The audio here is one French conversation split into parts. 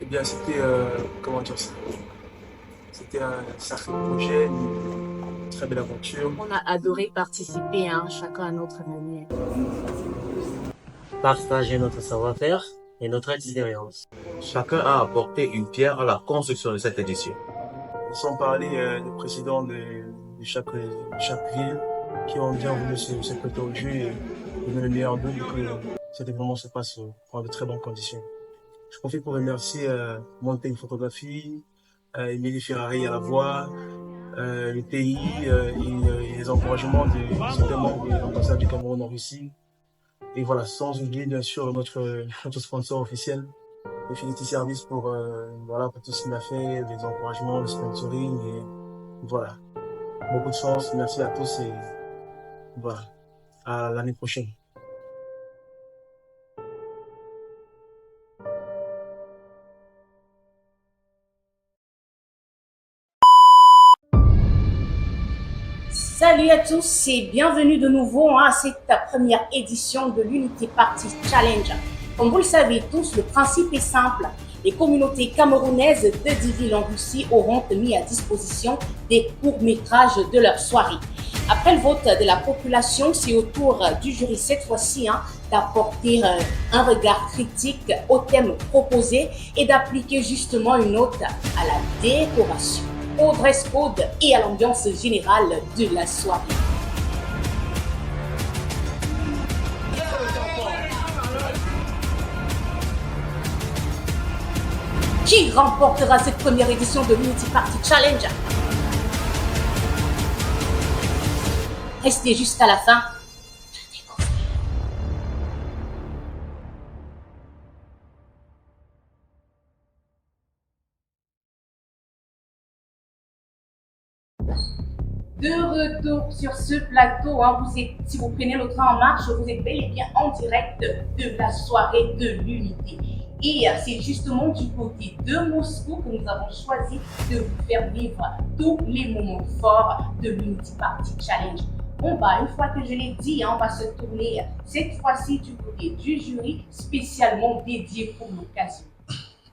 Eh bien, c'était, comment dire ça? C'était un sacré projet, une très belle aventure. On a adoré participer, hein, chacun à notre manière. Partager notre savoir-faire et notre expérience. Chacun a apporté une pierre à la construction de cette édition. Sans parler des présidents de chaque ville qui ont bien voulu se prêter au jeu et donner le meilleur d'eux pour que cet événement se passe dans de très bonnes conditions. Je profite pour remercier Montaigne Photographie, Émilie Ferrari à la voix, le pays et les encouragements de certains membres de l'ambassade du Cameroun en Russie. Et voilà, sans oublier bien sûr notre sponsor officiel, Infinity Service voilà, pour tout ce qu'il a fait, les encouragements, le sponsoring et voilà. Beaucoup de chance, merci à tous et voilà, à l'année prochaine. Salut à tous et bienvenue de nouveau à cette première édition de l'Unity Party Challenge. Comme vous le savez tous, le principe est simple. Les communautés camerounaises de 10 villes en Russie auront mis à disposition des courts-métrages de leur soirée. Après le vote de la population, c'est au tour du jury cette fois-ci d'apporter un regard critique au thème proposé et d'appliquer justement une note à la décoration, au dress code et à l'ambiance générale de la soirée. Qui remportera cette première édition de l'Unity Party Challenge? Restez jusqu'à la fin. De retour sur ce plateau, si vous prenez le train en marche, vous êtes bel et bien en direct de la soirée de l'unité. Et c'est justement du côté de Moscou que nous avons choisi de vous faire vivre tous les moments forts de l'Unity Party Challenge. Une fois que je l'ai dit, on va se tourner cette fois-ci du côté du jury spécialement dédié pour l'occasion.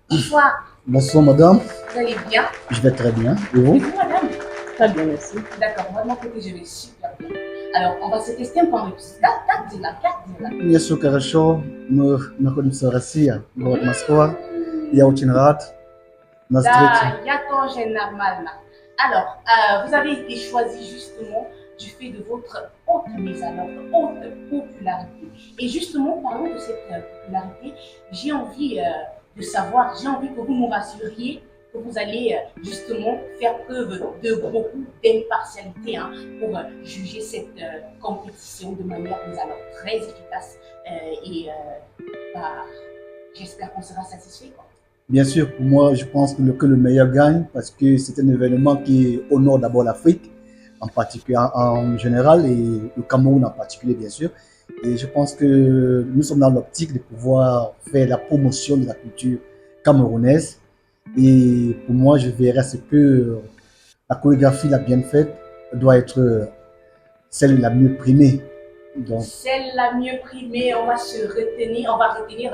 Bonsoir. Bonsoir madame, Vous allez bien? je vais très bien. Et Et vous? vous, madame? Très bien, merci. D'accord, vraiment que je vais super bien. Alors, on va se tester un peu en carte de la carte de la. Мне все хорошо, мы находимся в России, город Москва, я очень рад нас встретить. D'accord, j'ai normal. Alors, vous avez été choisi justement du fait de votre haute mise en œuvre, haute popularité. Et justement, parlons de cette popularité, j'ai envie de savoir, j'ai envie que vous nous rassuriez que vous allez justement faire preuve de beaucoup d'impartialité pour juger cette compétition de manière très efficace j'espère qu'on sera satisfait. Bien sûr, pour moi, je pense que le meilleur gagne parce que c'est un événement qui honore d'abord l'Afrique, en particulier en général, et le Cameroun en particulier, bien sûr. Et je pense que nous sommes dans l'optique de pouvoir faire la promotion de la culture camerounaise. Et pour moi, je verrai ce que la chorégraphie la bien faite doit être celle la mieux primée. Donc, celle la mieux primée, on va retenir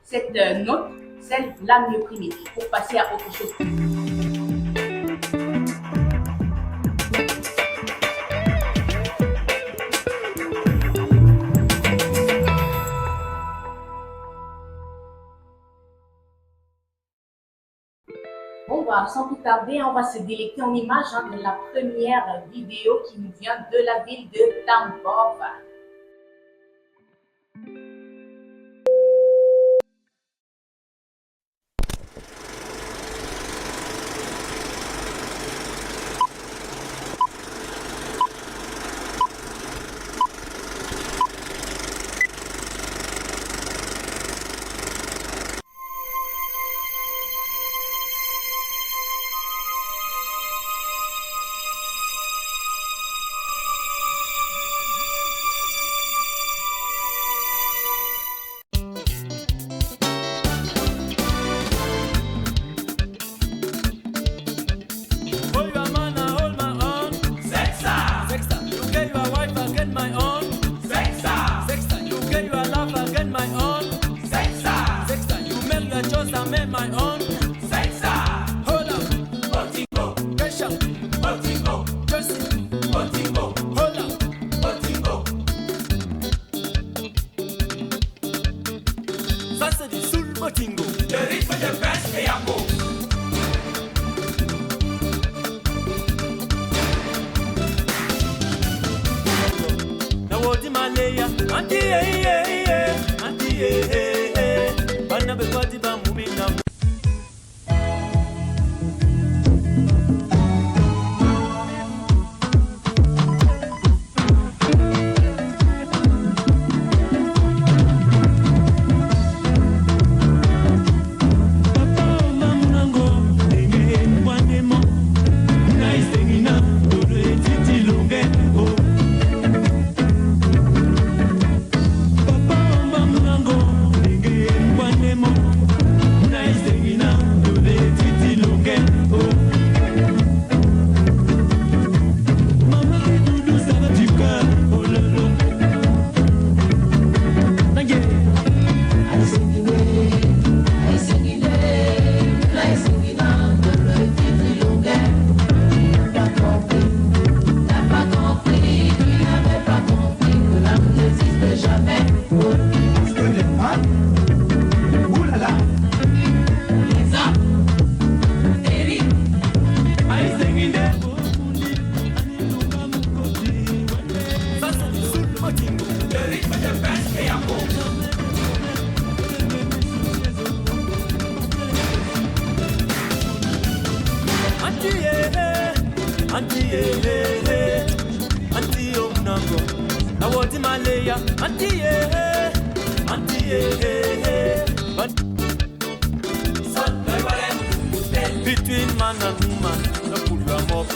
cette note, celle la mieux primée, pour passer à autre chose. Sans plus tarder, on va se délecter en images de la première vidéo qui nous vient de la ville de Tambov. chose I made my own. Sexa. Hold up. Botingo. Pressure. Botingo. Jersey. Botingo. Hold up. Botingo. Ça c'est du soul Botingo. Le rythme de Prince et Yambo. Nawodi Malaya. Anti Anti Bana be body ba moving now. Between man and woman, no put them up.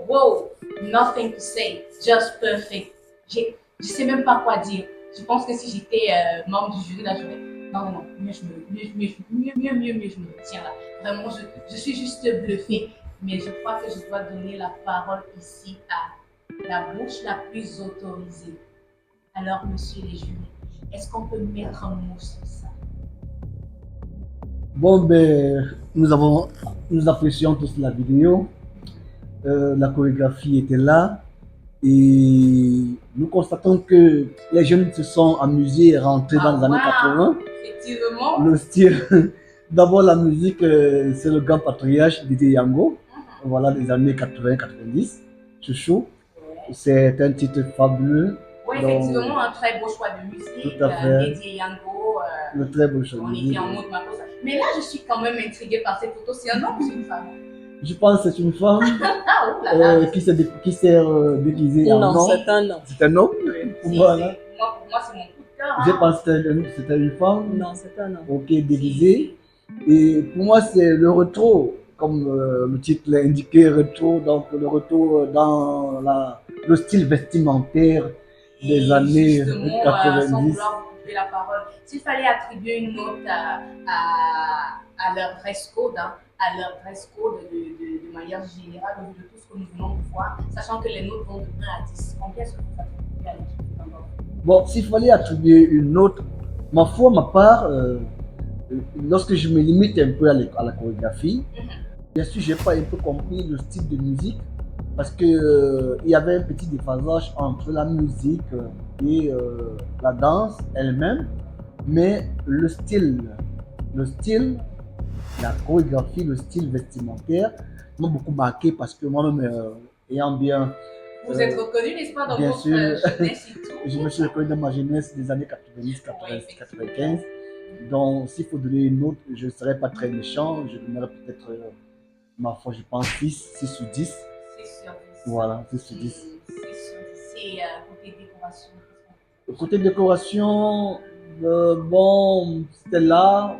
Whoa. Nothing to say. Just perfect. Je sais même pas quoi dire. Je pense que si j'étais membre du jury, là, j'aurais... Non. Mieux je me tiens là. Vraiment, je suis juste bluffée. Mais je crois que je dois donner la parole ici à la bouche la plus autorisée. Alors, monsieur les jurys, est-ce qu'on peut mettre un mot sur ça? Bon, nous apprécions tous la vidéo. La chorégraphie était là. Et nous constatons que les jeunes se sont amusés et rentrés dans les années 80. Effectivement. Le style, d'abord la musique, c'est le grand patriarche Didier Yango. Voilà, des années 80-90. Chouchou. Ouais. C'est un titre fabuleux. Oui, effectivement, un très beau choix de musique. Tout à fait. Didier Yango. Le très beau choix de musique. On était en mode Makossa. Mais là, je suis quand même intriguée par cette photo. C'est un homme ou c'est une femme? Je pense que c'est une femme qui s'est déguisée en homme. Non, c'est un homme. C'est un homme? Voilà. Pour moi, c'est mon coup de cœur. Je pense que c'était une femme. Non, c'est un homme. Ok, déguisée. Et pour moi, c'est le retour, comme le titre l'indiquait, retour, donc le retour dans le style vestimentaire des années 90. Sans vouloir vous couper la parole, s'il fallait attribuer une note à leur dress code, à leur dress code de manière générale, au vu de tout ce que nous venons de voir, sachant que les notes vont de 1 à 10, combien est-ce que vous attribuez à l'équipe? Bon, s'il fallait attribuer une note, ma foi, ma part, lorsque je me limite un peu à la chorégraphie, bien sûr, je n'ai pas un peu compris le style de musique, parce que il y avait un petit déphasage entre la musique et la danse elle-même, mais le style, la chorégraphie, le style vestimentaire m'a beaucoup marqué parce que moi-même, ayant bien... Vous êtes reconnu, n'est-ce pas, dans votre jeunesse et tout? Je me suis reconnu dans ma jeunesse des années 90, 95. Donc, s'il faut donner une note, je ne serais pas très méchant, je donnerais peut-être ma foi, je pense 6 sur 10. 6 sur 10. Voilà, 6 sur 10. 6 sur 10. Et côté décoration. Côté décoration, bon, c'était là.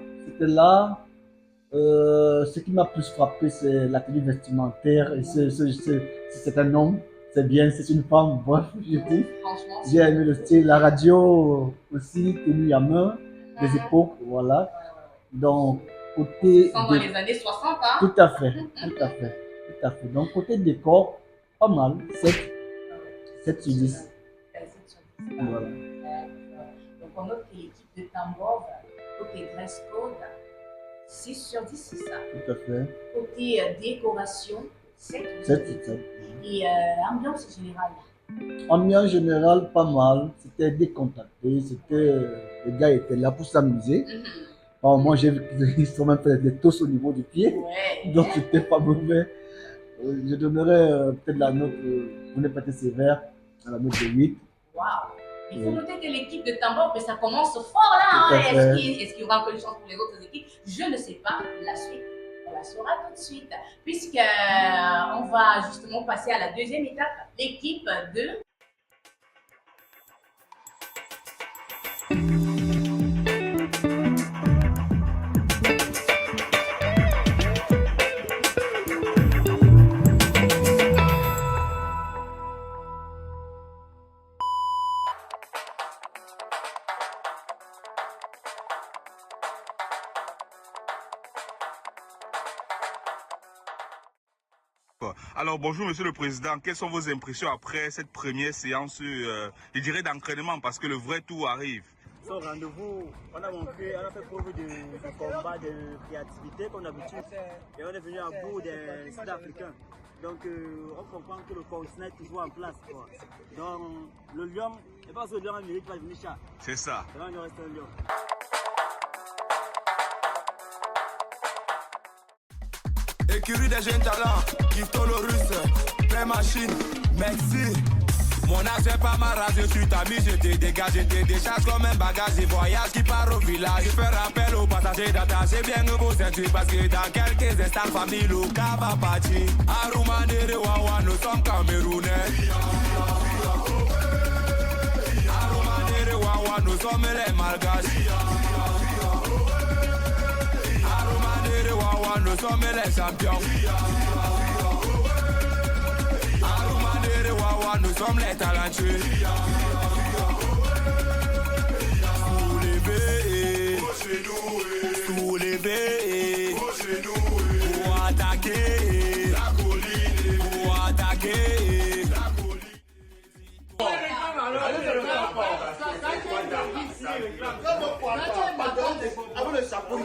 Ce qui m'a plus frappé, c'est la tenue vestimentaire. Et c'est un homme, c'est bien, c'est une femme. Bref, je dis. Franchement, J'ai aimé le style. La radio aussi, tenue à main, des époques, voilà. Donc, côté. dans les années 60, hein? Tout à fait. Donc, côté décor, pas mal. 7 sur 10. Voilà. Donc, on note que l'équipe de Tambov, côté dress code, 6 sur 10, c'est ça. Tout à fait. Côté décoration, 7 sur 10. 7. Et ambiance générale. Ambiance générale, pas mal. C'était décontracté. Les gars étaient là pour s'amuser. Bon, moi, j'ai vu qu'ils sont même fait des tosses au niveau du pied. Ouais. Donc, c'était pas mauvais. Je donnerais peut-être la note, on est peut-être sévère, à la note de 8. Waouh! Il faut noter que l'équipe de Tambov, ça commence fort là. Hein? Est-ce qu'il y aura encore une chance pour les autres équipes? Je ne sais pas. La suite, on la saura tout de suite. Puisqu'on va justement passer à la deuxième étape, l'équipe de... Alors bonjour Monsieur le Président, quelles sont vos impressions après cette première séance, je dirais d'entraînement parce que le vrai tour arrive? Au rendez-vous, on a fait preuve de combat, de créativité comme d'habitude et on est venu à bout des Sud-Africains. Donc on comprend que le continent est toujours en place, quoi. Donc le lion, et pas que le lion américain va devenir chat. C'est ça. Là il reste un lion. Écurie des jeunes talents, Gifto le russe, plein machine, merci. Mon âge est pas ma race, je suis ta mise, je te dégage, je te décharge comme un bagage de voyage qui part au village. Je fais rappel aux passagers d'attacher bien vos ceintures parce que dans quelques instants, famille Luka va partir. Aroumane Wawa, nous sommes Camerounais. Aroumane Wawa, nous sommes les Malgaches. Nous sommes les champions. Aroumane Wawa, nous sommes les talentueux. Soulevez, pour attaquer, pour attaquer. Avant le chapeau,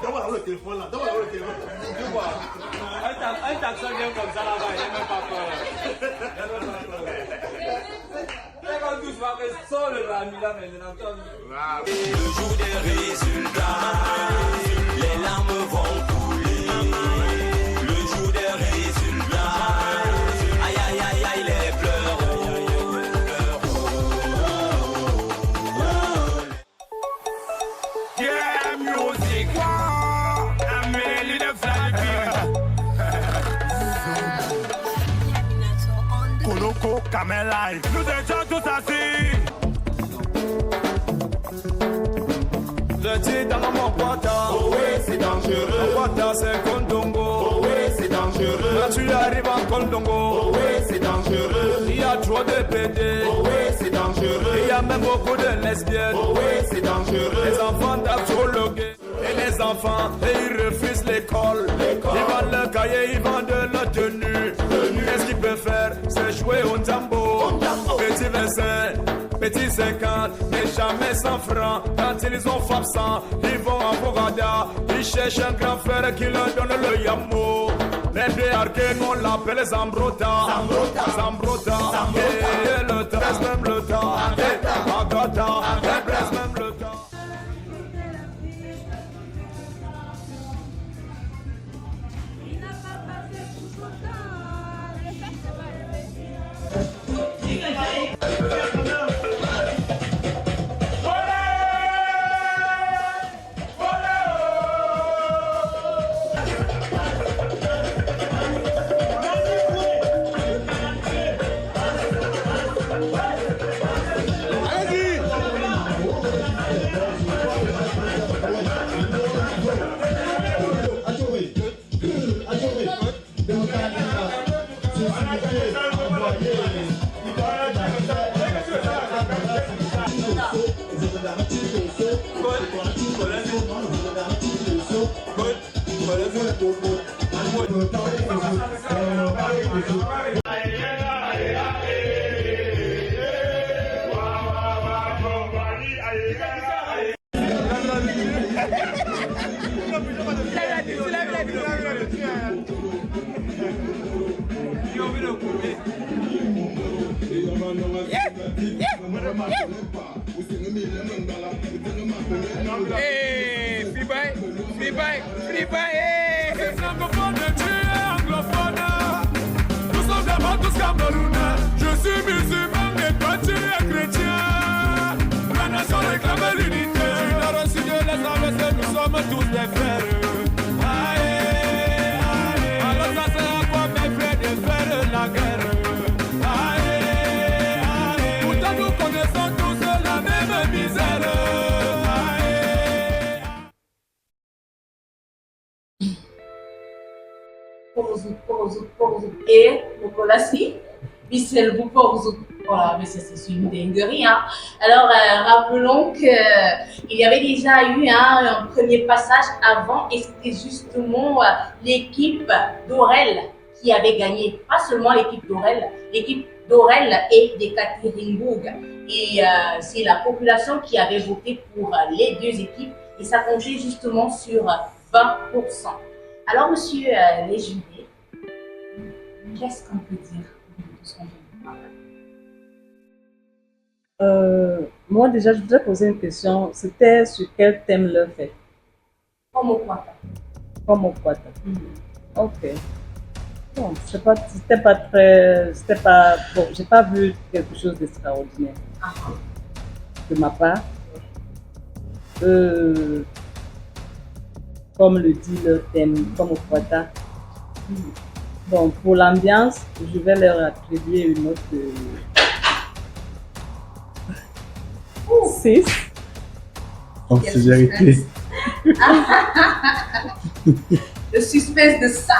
d'abord le téléphone là, d'abord le téléphone. Un taxon vient comme ça là-bas, il n'a même pas peur. Quand tout va rester le ami là, mais il Le jour des résultats, les larmes vont couler. Le jour des résultats, aïe aïe aïe aïe les pleurs. Yeah, music, Amélie de Koloko, Kamel, nous étions tous assis. Le titre dans mon pote, oh oui c'est dangereux. Mon pote c'est Kondongo, oh oui c'est dangereux. Quand tu arrives en Kondongo, oh oui c'est dangereux. Il y a trop de PD, oh oui c'est dangereux. Il y a même beaucoup de lesbiennes, oh oui c'est dangereux. Les enfants tapent sur le gay. Et les enfants, ils refusent l'école. Ils vendent le cahier, ils vendent la tenue. Qu'est-ce qu'ils peuvent faire? C'est jouer au tambour. Petit 25, petit 50, mais jamais 100 francs. Quand ils ont FAP 100, ils vont en Bogada. Ils cherchent un grand frère qui leur donne le yamo. Les déarqués, on l'appelle Zambrota. Zambrota. Et le temps, même le temps. Et Agata, même le temps. Hey, free bye, free bye, free bye, hey. C'est francophone, tu es anglophone. Nous sommes d'abord tous Camerounais. Je suis musulman, mais toi tu es chrétien. La nation réclame l'unité. Tu n'as reçu de les AVC, nous sommes tous des frères. Aïe, aïe. Alors ça sert à quoi mes frères de faire la guerre? Aïe, aïe. Pourtant nous connaissons tous la même misère. Et voilà, si. Bissel Bouporzo. Voilà, mais c'est une dinguerie. Hein. Alors, rappelons qu'il y avait déjà eu un premier passage avant et c'était justement l'équipe d'Orel qui avait gagné. Pas seulement l'équipe d'Orel et d'Ekaterinbourg. Et c'est la population qui avait voté pour les deux équipes et ça comptait justement sur 20%. Alors, monsieur Léginé, qu'est-ce qu'on peut dire de ce qu'on vient de parler? Moi, déjà, je voudrais poser une question. C'était sur quel thème le fait? Comme au Kwata. Comme au Kwata. Ok. Bon, c'était pas très. C'était pas. Bon, j'ai pas vu quelque chose d'extraordinaire de ma part. Comme le dit le thème, comme au Kwata. Bon, pour l'ambiance, je vais leur attribuer une note de 6. En vérité. Le suspense de ça.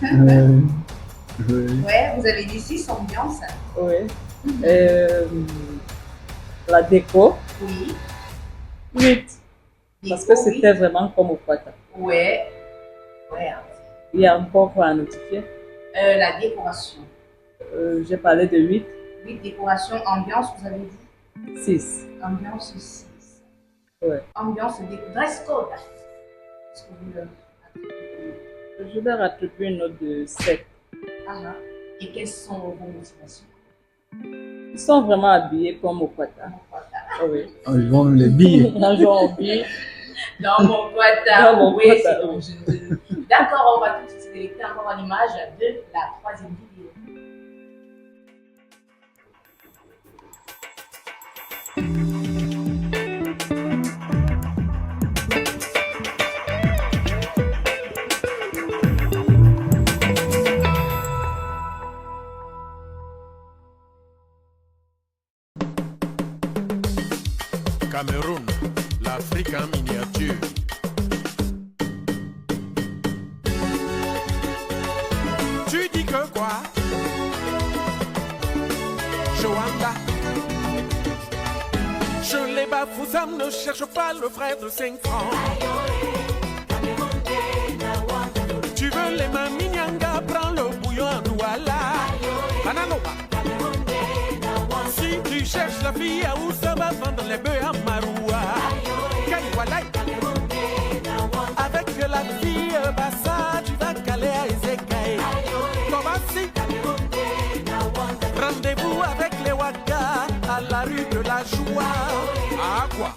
Oui. Ouais, vous avez dit 6 ambiance. Oui. La déco. Oui. 8. Parce que c'était vraiment comme au Kwata. Ouais. Ouais. Il y a encore quoi à notifier? La décoration. J'ai parlé de 8. 8 décoration, ambiance, vous avez dit? 6. Ambiance 6. Ouais. Ambiance de dress code. Est-ce que vous Je vais attribuer une note de 7. Et quelles sont vos motivations? Ils sont vraiment habillés comme au Kwata. Oui. Ils vendent les billes. Un jour en billes. Dans mon Kwata. Dans mon Oui, Kwata, oui. D'accord, on va tout de suite se connecter encore à l'image de la troisième vidéo. Cameroun, l'Afrique en miniature. Tu dis que quoi? Joanda. Je les Bafoussam, ne cherche pas le frère de 5 francs. Tu veux les Maminyanga, prends le bouillon en Douala. Bananoba. Si tu cherches la fille à où ça va vendre les bœufs à Maroua. Kaliwalai. Avec la fille Bassa, tu vas caler à Ezekaï. Tobassi. Rendez-vous avec les Waka à la rue de la Joie. À quoi?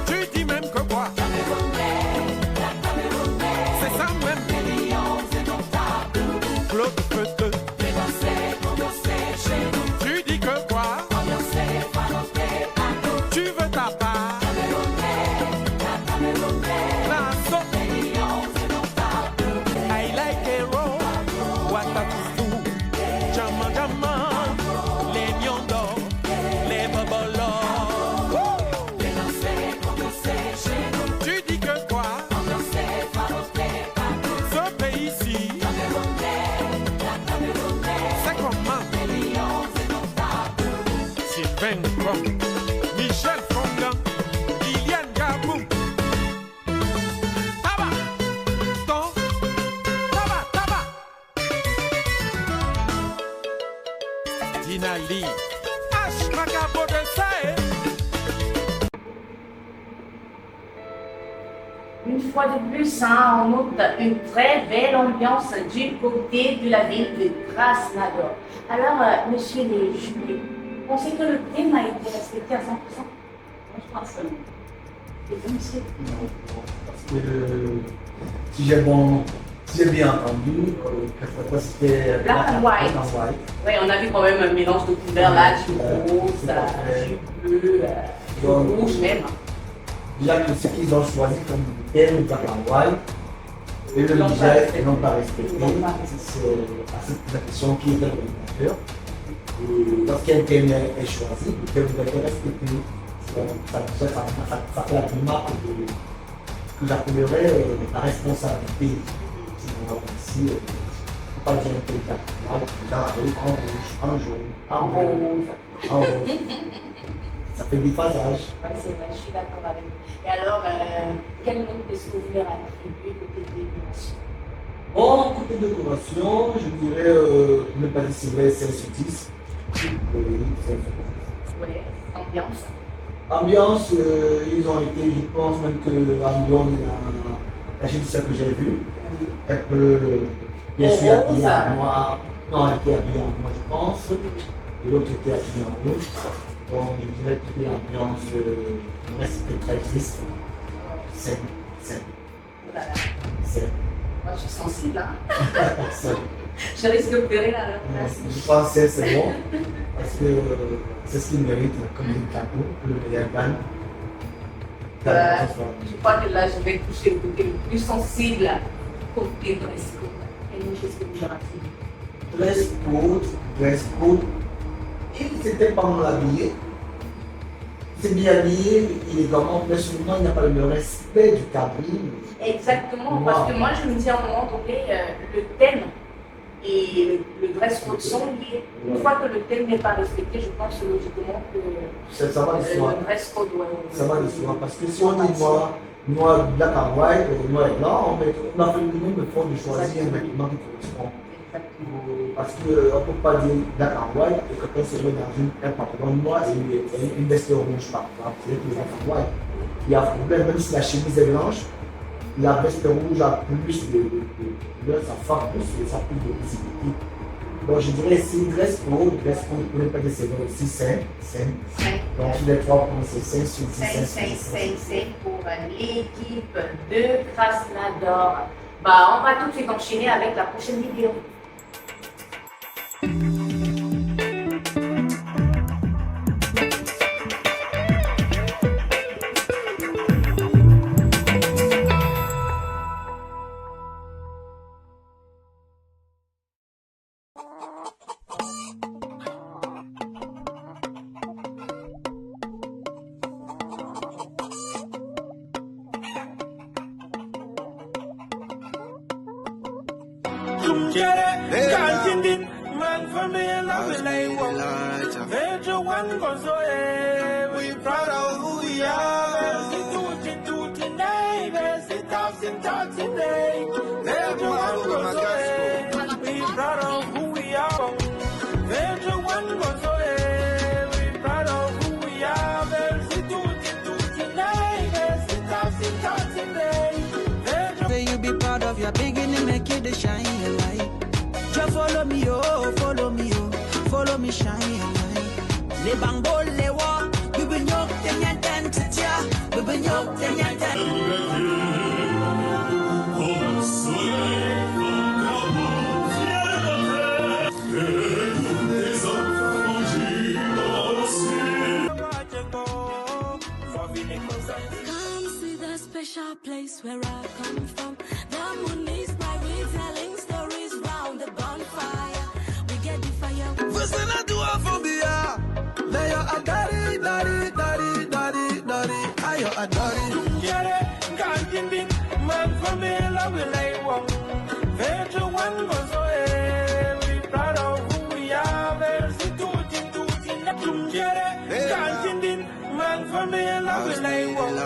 Tu dis même que quoi? C'est ça même. Claude Feutre. Tu dis que quoi? originally. Ash Makabo Une fois de plus, hein, on note une très belle ambiance du côté de la ville de Krasnodar. Alors, monsieur les juges, vous pensez que le thème a été respecté à 100%? Moi, je pense que non. Et vous, monsieur? Non, parce que si j'ai bien entendu, c'était Black and white. Oui, on a vu quand même un mélange de couleurs là, du rose, du bleu, du rouge même. Déjà que ce qu'ils ont choisi comme thème, Black and white, et le budget, ils n'ont pas respecté. C'est la question qui est dans l'ordinateur. Lorsqu'un thème est choisi, le thème doit être respecté. Ça fait la remarque que j'appellerais la responsabilité. Ici, il ne faut pas dire que en jaune, en rouge. Ça fait des passages. Oui, c'est vrai, je suis d'accord avec vous. Et alors, quel nom est-ce que vous leur attribuez côté décoration? Bon, côté décoration, je dirais, ne pas dire c'est vrai, 5 sur 10. Oui, ambiance. Ambiance, ils ont été, je pense même que l'ambiance de la génération que j'ai vue, elle peut bien sûr habillée en noir. Non, elle était habillée en noir, je pense. Et l'autre était habillée en rouge. Donc, je dirais que l'ambiance reste très triste. C'est. Voilà. C'est. Moi, je suis sensible, hein. Je risque de pleurer là. Je pense que c'est bon. Parce que c'est ce qu'il mérite comme une cadeau, que le meilleur gagne. Je crois que là, je vais toucher le côté le plus sensible, côté dress code. Quelle chose que vous leur attribuez? Dress code. Il s'était pas mal habillé. C'est bien habillé, élégamment, mais seulement il n'y a pas le respect du cabine. Exactement, parce que moi je me dis à un moment donné, le thème et le dress code sont liés. Une fois que le thème n'est pas respecté, je pense logiquement que ça va de soi. Le dress code doit ça va de soi, parce que si on dit noir, black and white, noir et blanc, on a fait le minimum de fond de choisir un vêtement qui correspond. Parce qu'on ne peut pas dire black and white et que quand on se met dans un pantalon noir et une veste rouge par exemple, c'est que black and white. Il y a un problème, même si la chemise est blanche, la veste rouge a plus de couleur, ça fait plus, ça a plus de visibilité. Donc je dirais si dress code, on ne peut pas dire c'est aussi 5. Donc sur les 3 points, c'est 5 sur 10. 5 pour l'équipe de Krasnodar. On va tout de suite enchaîner avec la prochaine vidéo. We proud of who we are. We proud of who we are. Say you be proud of your beginning, make you the shine your light. Just follow me, oh, follow me, oh, follow me, shine your light. Les bangos, les wa, you be nyok, ten yan ten, titia, you be nyok, ten yan ten. Special place where I come from. The moon is bright, we telling stories round the bonfire. We get the fire. Você não doa fobia. Veio a daddy, daddy, daddy, daddy, daddy. Ayo a daddy. Yere, ganjin man from me, love will I want. Venture one goes away. We proud of who we are. There's a tootin', yere, ganjin man from me, love will I want.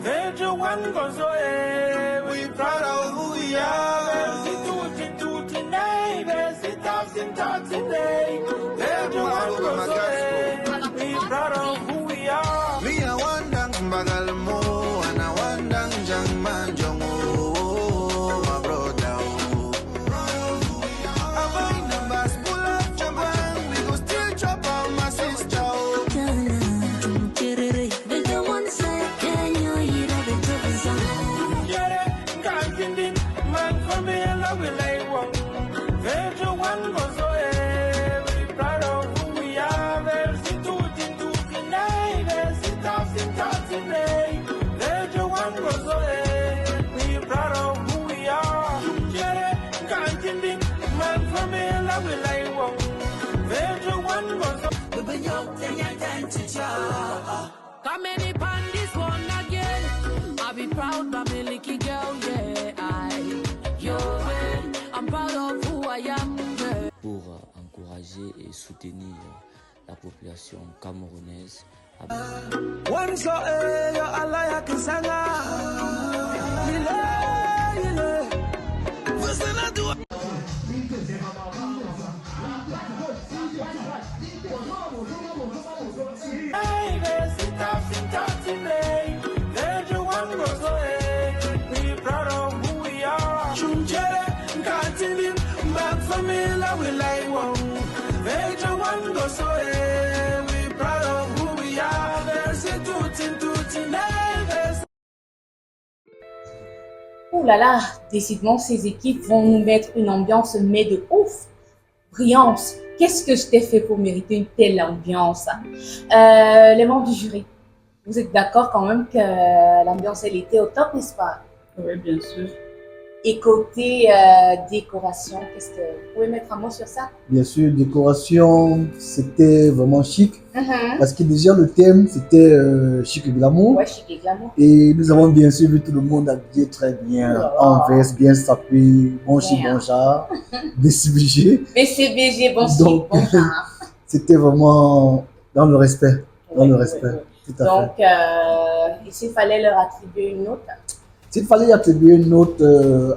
Venture one goes away. We proud of who we are. There's a tootin', neighbors, it talks in talks today. Venture one family we like one. Virtual one goes away. We proud of who we are. There's it to tonight. There's it out today. Virtual one goes away. We proud of who we are. Jere, Kantindi, man family we like one. Virtual one goes away. Come any pan this one again. I'll be proud, my milky girl, yeah. I'm proud of who I am. Yeah. Pour encourager et soutenir la population camerounaise. We like one, major one goes away. We proud of who we are. There's a tutti neighbors. Ouh là là, décidément, ces équipes vont nous mettre une ambiance, mais de ouf. Brillance, qu'est-ce que je t'ai fait pour mériter une telle ambiance? Les membres du jury, vous êtes d'accord quand même que l'ambiance, elle était au top, n'est-ce pas? Oui, bien sûr. Et côté décoration, qu'est-ce que vous pouvez mettre un mot sur ça? Bien sûr, décoration, c'était vraiment chic. Parce que déjà le thème, c'était chic et glamour. Ouais, chic et glamour. Et nous avons bien sûr vu tout le monde habillé très bien, en veste, bien sapé, bon chic, bon genre, BCBG. BCBG, bon chic, donc, bon genre. C'était vraiment dans le respect, dans le respect. Tout à donc, s'il fallait leur attribuer une note? S'il fallait attribuer une note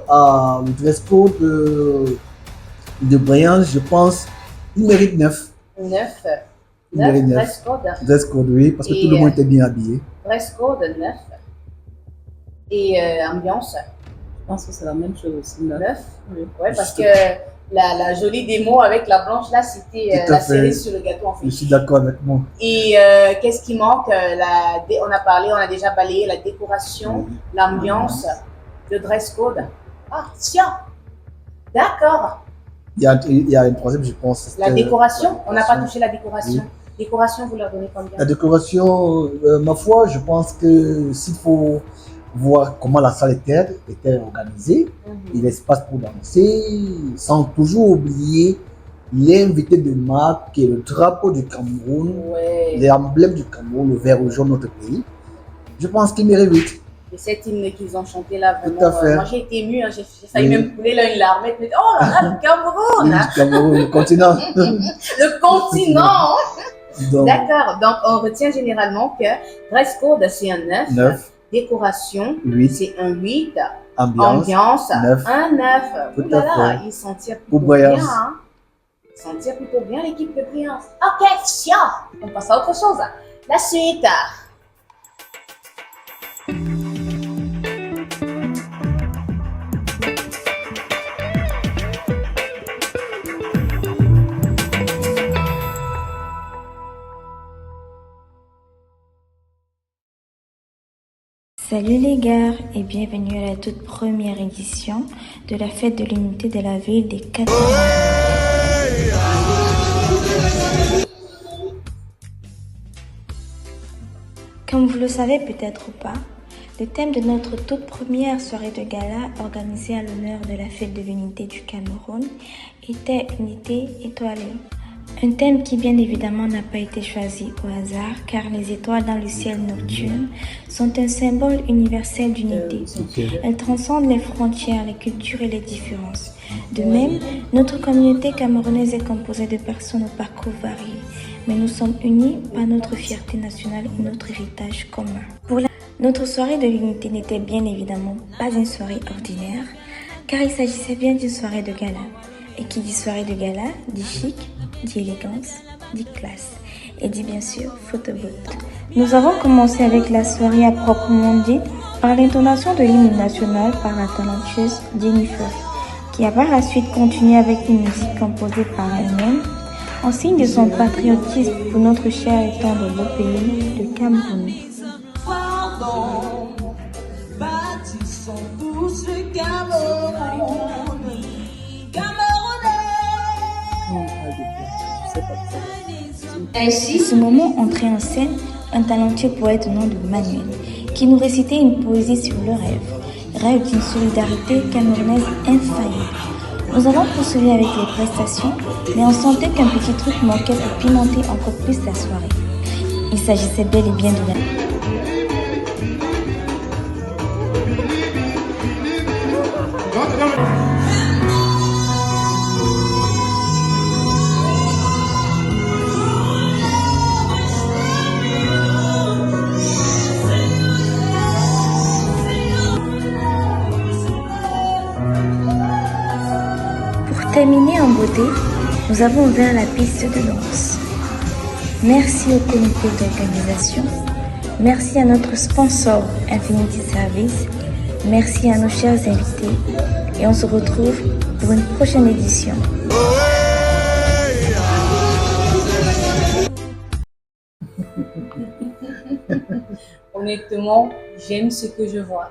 à le dress code de Brian, je pense qu'il mérite 9. 9. Il mérite 9. Dress code. Dress code, oui, parce que tout le monde était bien habillé. Dress code 9. Et ambiance? Je pense que c'est la même chose aussi. 9. Oui. Ouais, parce que la jolie démo avec la blanche là, c'était la cerise sur le gâteau en fait. Je suis d'accord avec moi. Et qu'est-ce qui manque? On a parlé, on a déjà balayé la décoration, l'ambiance, le dress code. Ah, tiens, d'accord. Il y a une troisième, je pense. La décoration, on n'a pas touché la décoration. Oui. Décoration, vous leur donnez combien? La décoration, ma foi, je pense que s'il faut voir comment la salle était organisée, et l'espace pour danser, sans toujours oublier l'invité de marque qui est le drapeau du Cameroun, l'emblème du Cameroun, le vert, rouge, jaune, notre pays. Je pense qu'il mérite 8. Et cet hymne qu'ils ont chanté là, vraiment, tout à fait. Moi j'ai été émue, hein, j'ai failli même couler là une larmette, mais oh là là, le Cameroun! Le Cameroun, le continent. Le continent! D'accord, donc on retient généralement que dress code c'est un 9. Décoration, c'est un 8. Ambiance 9. Un 9. Ouh là là, ils s'en tirent plutôt bien. Hein. Ils s'en tirent plutôt bien, l'équipe de Brillance. Ok, tiens, on passe à autre chose. La suite. Salut les gars et bienvenue à la toute première édition de la fête de l'unité de la ville des 4 Comme vous le savez peut-être pas, le thème de notre toute première soirée de gala organisée à l'honneur de la fête de l'unité du Cameroun était Unité étoilée. Un thème qui bien évidemment n'a pas été choisi au hasard car les étoiles dans le ciel nocturne sont un symbole universel d'unité. Elles transcendent les frontières, les cultures et les différences. De même, notre communauté camerounaise est composée de personnes au parcours variés, mais nous sommes unis par notre fierté nationale et notre héritage commun. Notre soirée de l'unité n'était bien évidemment pas une soirée ordinaire car il s'agissait bien d'une soirée de gala. Et qui dit soirée de gala, dit chic, dit élégance, dit classe et dit bien sûr photobooth. Nous avons commencé avec la soirée à proprement dit par l'intonation de l'hymne national par la talentueuse Jennifer, qui a par la suite continué avec une musique composée par elle-même en signe de son patriotisme pour notre cher et tendre beau pays, le Cameroun. Pardon, bâtissons tous le Cameroun. Ce moment entrait en scène un talentueux poète au nom de Manuel, qui nous récitait une poésie sur le rêve d'une solidarité camerounaise infaillible. Nous avons poursuivi avec les prestations, mais on sentait qu'un petit truc manquait pour pimenter encore plus la soirée. Il s'agissait bel et bien de la... Pour terminer en beauté, nous avons ouvert la piste de danse. Merci au comité d'organisation, merci à notre sponsor Infinity Service, merci à nos chers invités et on se retrouve pour une prochaine édition. Honnêtement, j'aime ce que je vois.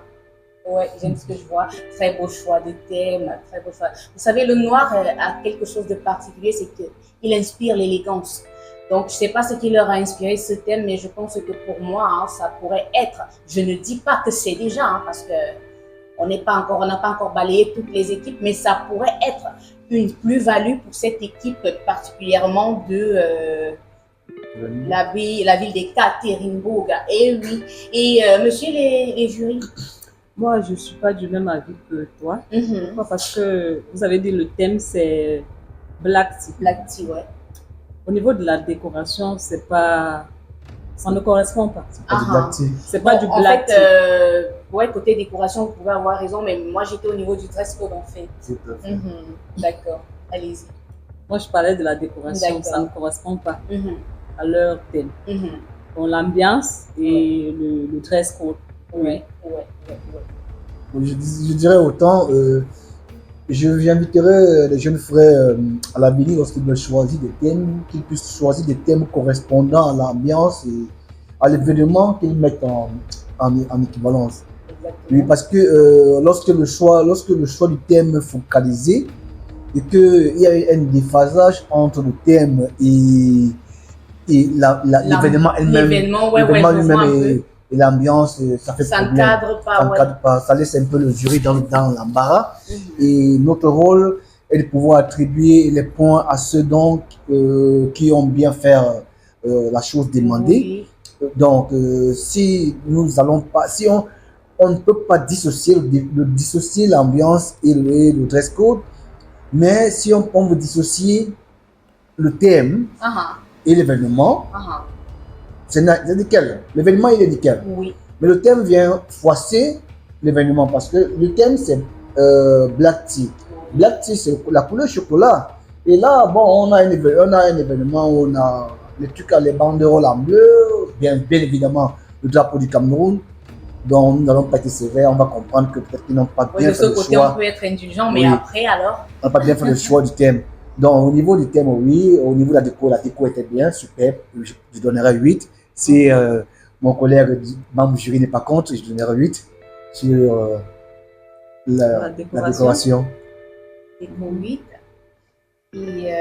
Ouais, j'aime ce que je vois. Très beau choix de thème, très beau choix. Vous savez, le noir a quelque chose de particulier, c'est qu'il inspire l'élégance. Donc, je ne sais pas ce qui leur a inspiré ce thème, mais je pense que pour moi, hein, ça pourrait être, je ne dis pas que c'est déjà, hein, parce que on n'a pas encore balayé toutes les équipes, mais ça pourrait être une plus-value pour cette équipe, particulièrement de la ville d'Ekaterinbourg. Et oui. Et monsieur les jurys? Moi, je ne suis pas du même avis que toi. Pourquoi? Parce que vous avez dit le thème, c'est Black Tea. Black Tea, ouais. Au niveau de la décoration, ça ne correspond pas. C'est pas du black tea. Ouais, côté décoration, vous pouvez avoir raison, mais moi j'étais au niveau du dress code en fait. D'accord, allez-y. Moi je parlais de la décoration, ça ne correspond pas à leur thème. Donc l'ambiance et le dress code. Je dirais autant, j'inviterais les jeunes frères à l'avenir lorsqu'ils veulent choisir des thèmes, qu'ils puissent choisir des thèmes correspondant à l'ambiance et à l'événement qu'ils mettent en équivalence. Oui, parce que lorsque le choix du thème est focalisé et qu'il y a un déphasage entre le thème et l'événement lui-même et l'ambiance, ça fait problème. Ça ne cadre pas, ça laisse un peu le jury dans l'embarras. Et notre rôle est de pouvoir attribuer les points à ceux donc qui ont bien fait la chose demandée. Donc, si nous allons pas, si on ne peut pas dissocier l'ambiance et le dress code, mais si on veut dissocier le thème et l'événement, c'est nickel. L'événement, il est nickel. Oui. Mais le thème vient froisser l'événement parce que le thème, c'est Black Tea. Black Tea, c'est la couleur chocolat. Et là, bon, on a un événement où on a les banderoles en bleu, bien évidemment, le drapeau du Cameroun. Donc, nous n'allons pas être sévères, on va comprendre que peut-être qu'ils n'ont pas bien fait le choix. De ce côté, on peut être indulgent, mais après, alors on n'a pas bien fait le choix du thème. Donc, au niveau du thème, oui. Au niveau de la déco était bien, super. Je donnerais 8. Si mon collègue membre jury n'est pas contre, je donnerais 8 sur la décoration. Déco 8. Et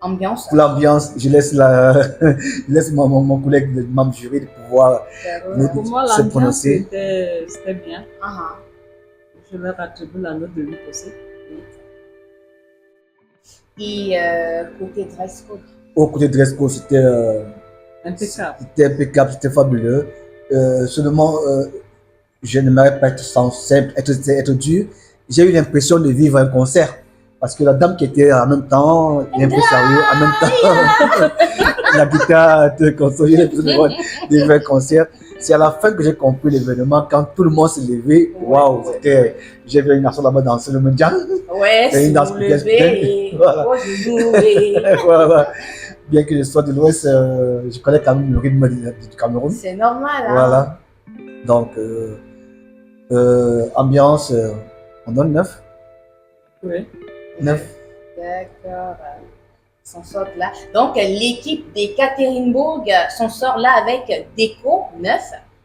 ambiance. Pour l'ambiance, je laisse mon collègue membre jury de pouvoir pour moi, se prononcer. C'était bien. Je leur attribue la note de 8 aussi. Et côté dress code? Au côté dress code, c'était impeccable. C'était impeccable, c'était fabuleux. Seulement, je n'aimerais pas être simple, être dur. J'ai eu l'impression de vivre un concert. Parce que la dame qui était en même temps, un peu sérieux, en même temps, la guitare de concert, j'ai l'impression de vivre un concert. C'est à la fin que j'ai compris l'événement, quand tout le monde s'est levé. Waouh, c'était. J'ai vu une nation là-bas danser le mondial. Ouais, c'est une danse et voilà. Voilà. Bien que je sois de l'Ouest, je connais quand même le rythme du Cameroun. C'est normal. Hein? Voilà. Donc, ambiance, on donne 9. Oui. 9. D'accord. S'en sort là. Donc, l'équipe d'Ekaterinbourg s'en sort là avec déco 9,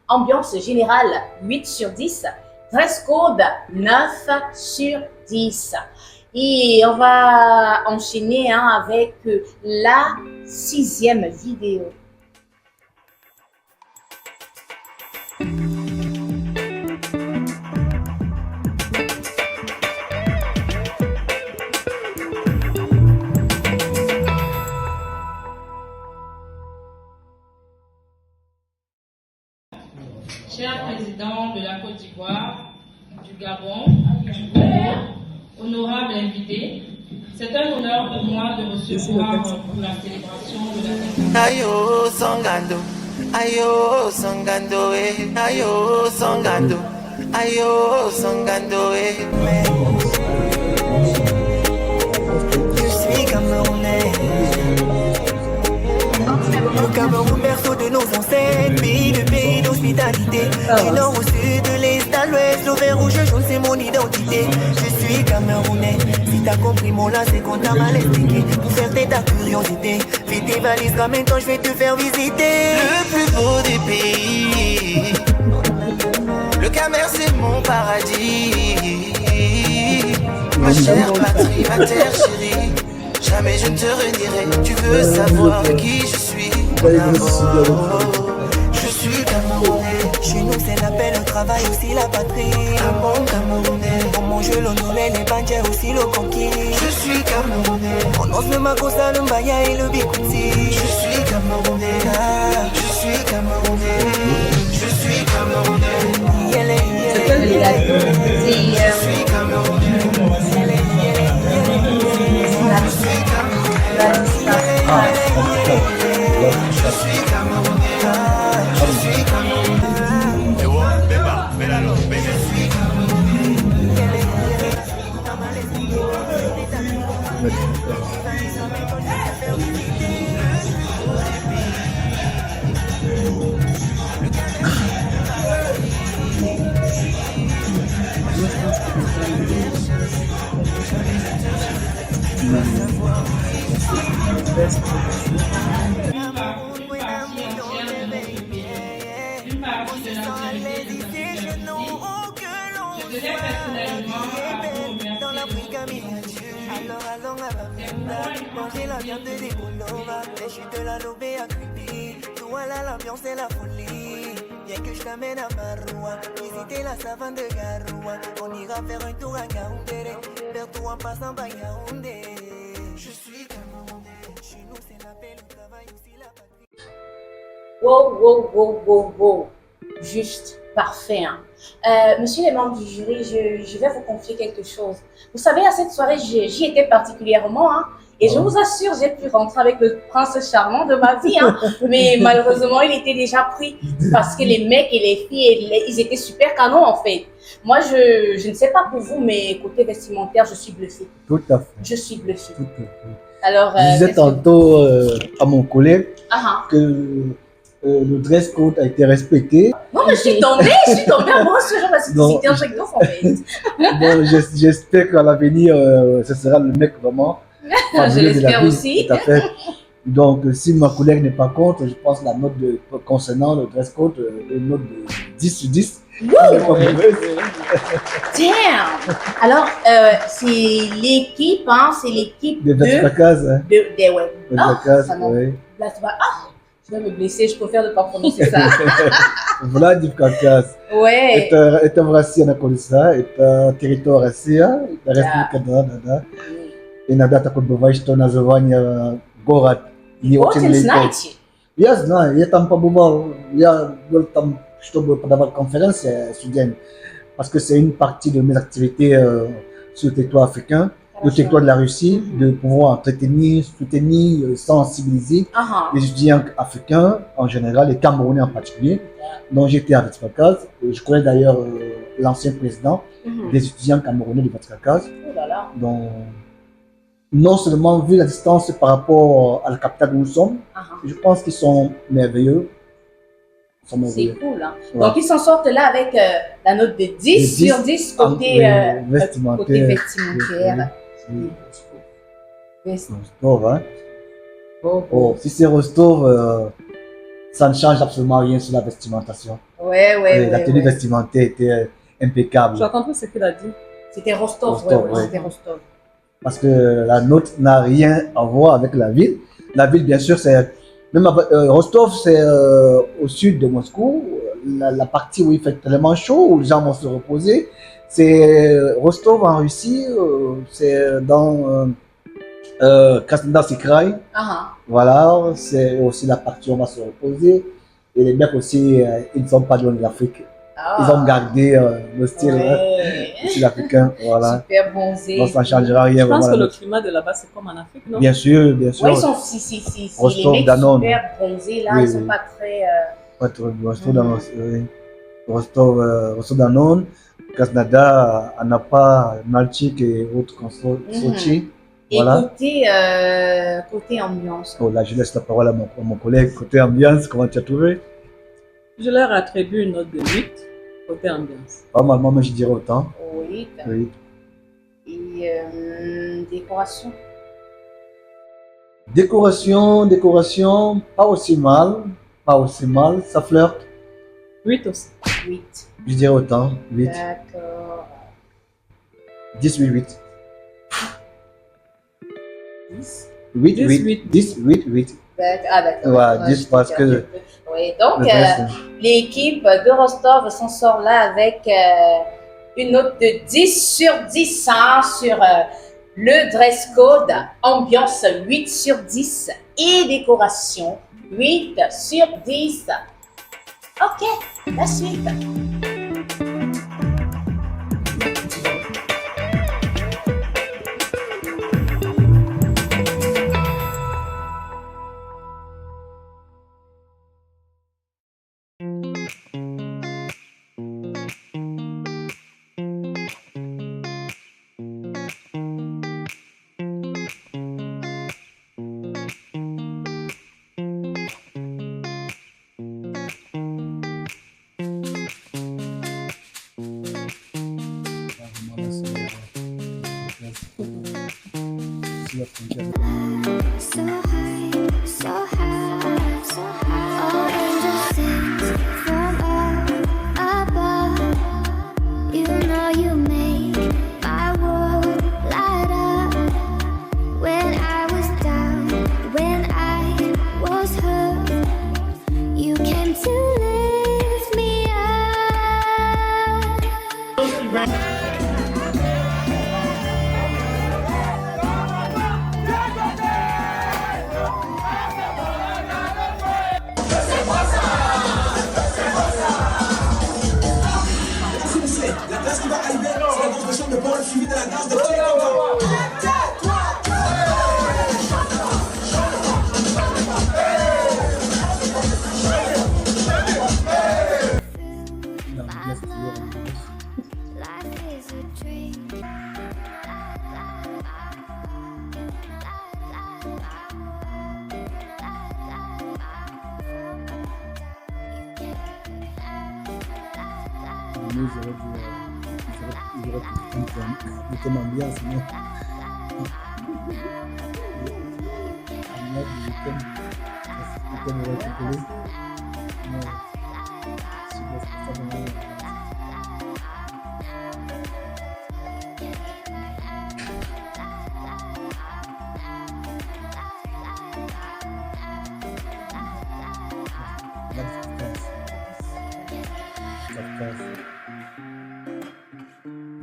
ambiance générale 8 sur 10, dress code 9 sur 10. Et on va enchaîner avec la 6e vidéo. Cher président de la Côte d'Ivoire, du Gabon, du Congo, honorable invité, c'est un honneur pour moi de recevoir pour la célébration de la Ayo Sangando, Ayo Sangando, Ayo Sangando, Ayo Sangando, Je suis Camerounais. Le Cameroun, berceau de nos ancêtres, pays de pays d'hospitalité. Du nord au sud, de l'est à l'ouest, le vert rouge jaune, c'est mon identité. Je suis Camerounais. Si t'as compris mon là, c'est qu'on t'a mal expliqué. Pour faire ta curiosité, fais tes valises, ramène-toi, je vais te faire visiter. Le plus beau des pays, le Camer, c'est mon paradis. Ma chère patrie, ma terre chérie, jamais je ne te renierai. Tu veux savoir qui je suis? Je suis Camerounais. Chez nous c'est la paix, le travail, aussi la patrie. Un bon Camerounais. On mange l'onolé, les bandiers, aussi le conquis. Je suis Camerounais. On ose le makosa, le mbaya et le bikouti. Je suis Camerounais. Je suis Camerounais. Je suis Camerounais. Yele, yele, yele. Je suis Camerounais. Yele, yele, yele. Je suis Camerounais. Je suis Camerounais. Je suis Camerounais. Manger la viande des boulots, les chutes de la lobée à Cupi. Voilà l'ambiance et la folie. Bien que je t'amène à Maroua, visiter la savane de Garoua. On ira faire un tour à Gaoundéré, vers tout en passant par Yaoundé. Je suis Camerounais, chez nous c'est la paix, le travail aussi la patrie. Wow, wow, wow, wow, wow. Juste parfait. Hein. Monsieur les membres du jury, je vais vous confier quelque chose. Vous savez, à cette soirée, j'y étais particulièrement. Hein, et je vous assure, j'ai pu rentrer avec le prince charmant de ma vie. Hein, mais malheureusement, il était déjà pris. Parce que les mecs et les filles, ils étaient super canons en fait. Moi, je ne sais pas pour vous, mais côté vestimentaire, je suis bluffée. Tout à fait. Je suis bluffée. Tout à fait. Alors, je disais tantôt à mon collègue que le dress code a été respecté. Non, mais je suis tombée amoureuse ce jour parce que c'était un truc d'ouf en fait. Bon, j'espère qu'à l'avenir, ce sera le mec vraiment. Je l'espère aussi. Tout à fait. Donc, si ma collègue n'est pas contre, je pense que la note concernant le dress code, une note de 10 sur 10. Damn! Alors, c'est l'équipe, hein, c'est l'équipe de Vaticacaz. Je vais me blesser, je préfère ne pas prononcer ça. Vladivkakaz. Ouais. Это в России находится, это территория Россия, это Республика Донбасс. Иногда такое бывает, что название город не очень легко. Знаете? Я знаю, я там побывал, я был там, чтобы подавать конференции студентам, parce que c'est une partie de mes activités sur le territoire africain. Le territoire de la Russie, de pouvoir entretenir, soutenir, sensibiliser les étudiants africains en général, les Camerounais en particulier. Donc j'étais à Vaticacaz. Je connais d'ailleurs l'ancien président des étudiants camerounais de Vaticacaz. Donc non seulement vu la distance par rapport à la capitale où nous sommes, je pense qu'ils sont merveilleux. C'est cool. Hein? Ouais. Donc ils s'en sortent là avec la note de 10 sur 10 côté vestimentaire. Rostov, hein? Oh, si c'est Rostov, ça ne change absolument rien sur la vestimentation. La tenue vestimentaire était impeccable. Tu as compris ce qu'il a dit? C'était Rostov, C'était Rostov. parce que la nôtre n'a rien à voir avec la ville. La ville, bien sûr, c'est même Rostov, c'est au sud de Moscou, la partie où il fait tellement chaud, où les gens vont se reposer. C'est Rostov en Russie, c'est dans Krasnodar Krai. Voilà, c'est aussi la partie où on va se reposer. Et les mecs aussi, ils ne sont pas loin de l'Afrique. Ils ont gardé le style africain. Voilà. Super bronzé. Donc ça ne changera rien. Je pense que le climat de là-bas, c'est comme en Afrique, non? Bien sûr, bien sûr. Oui, ils sont si. Rostov, les mecs Danone. super bronzés, là, Oui, ils sont oui. pas très... Pas trop. Rostov, Danone, oui. Rostov, Danone, Krasnodar, Anapa, Nalchik et autres consorts. Sochi. Et Voilà. côté ambiance. Oh, là, je laisse la parole à mon collègue. Côté ambiance, comment tu as trouvé? Je leur attribue une note de 8 côté ambiance. Pas mal, moi, je dirais autant. Oui. Oui. Et décoration. Décoration, pas aussi mal, ça flirte. 8 aussi. 8. Je dirais autant, 8. D'accord. 10, 8, 8. 10. 8. Ah, d'accord. Ouais, 10 parce que... Oui, donc le reste, l'équipe de Rostov s'en sort là avec une note de 10 sur 10 hein, sur le dress code, ambiance 8 sur 10 et décoration 8 sur 10. Ok, la suite.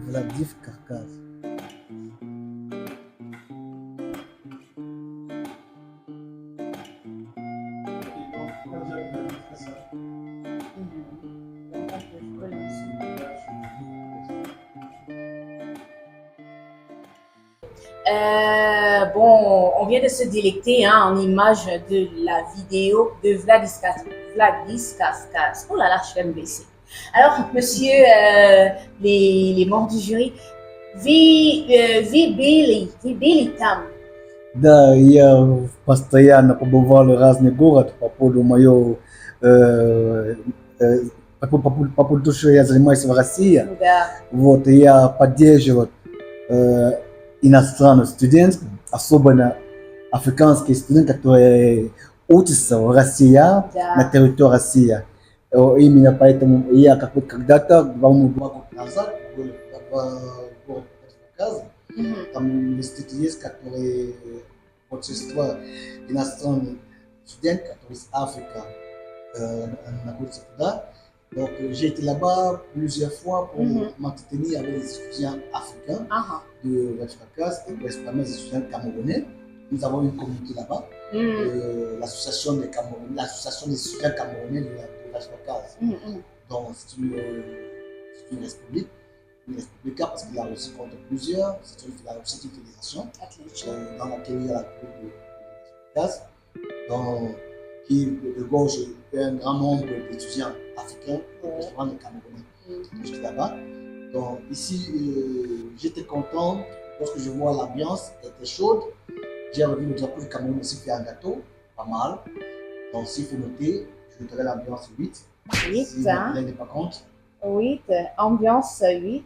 Vladif Kavkaz. Bon, on vient de se délecter en images de la vidéo de Vladis Kavkaz. Oh là là, je vais me baisser. Alors, monsieur, les membres du jury, Vibili там. Да, я постоянно побывал в разных городах по поводу моего, по поводу того, что я занимаюсь в России. Да. Вот, и я поддерживаю иностранных студентов, особенно африканские студенты, которые учатся в России, Да. на территории России. Именно поэтому я как бы когда-то 2 года назад был в городе Кавказ, Comme l'Institut catholique pour l'histoire de la nation sudan, catholique Africa, en Afrique. Donc, j'ai été là-bas plusieurs fois pour m'entretenir avec les étudiants africains de Wachpakas et principalement les étudiants camerounais. Nous avons une communauté là-bas, l'association des étudiants camerounais de Wachpakas. Donc, c'est une république. Une république parce qu'il y a aussi contre plusieurs. C'est une fédération dans laquelle il y a la République de Wachpakas. Donc, qui regorge un grand nombre d'étudiants africains, principalement des Camerounais. J'étais là-bas. Donc ici, j'étais content lorsque je vois l'ambiance était chaude. J'ai revu le drapeau du Cameroun aussi fait un gâteau, pas mal. Donc s'il faut noter, je noterai l'ambiance 8. 8, si hein? vous n'êtes pas compte. 8, ambiance 8.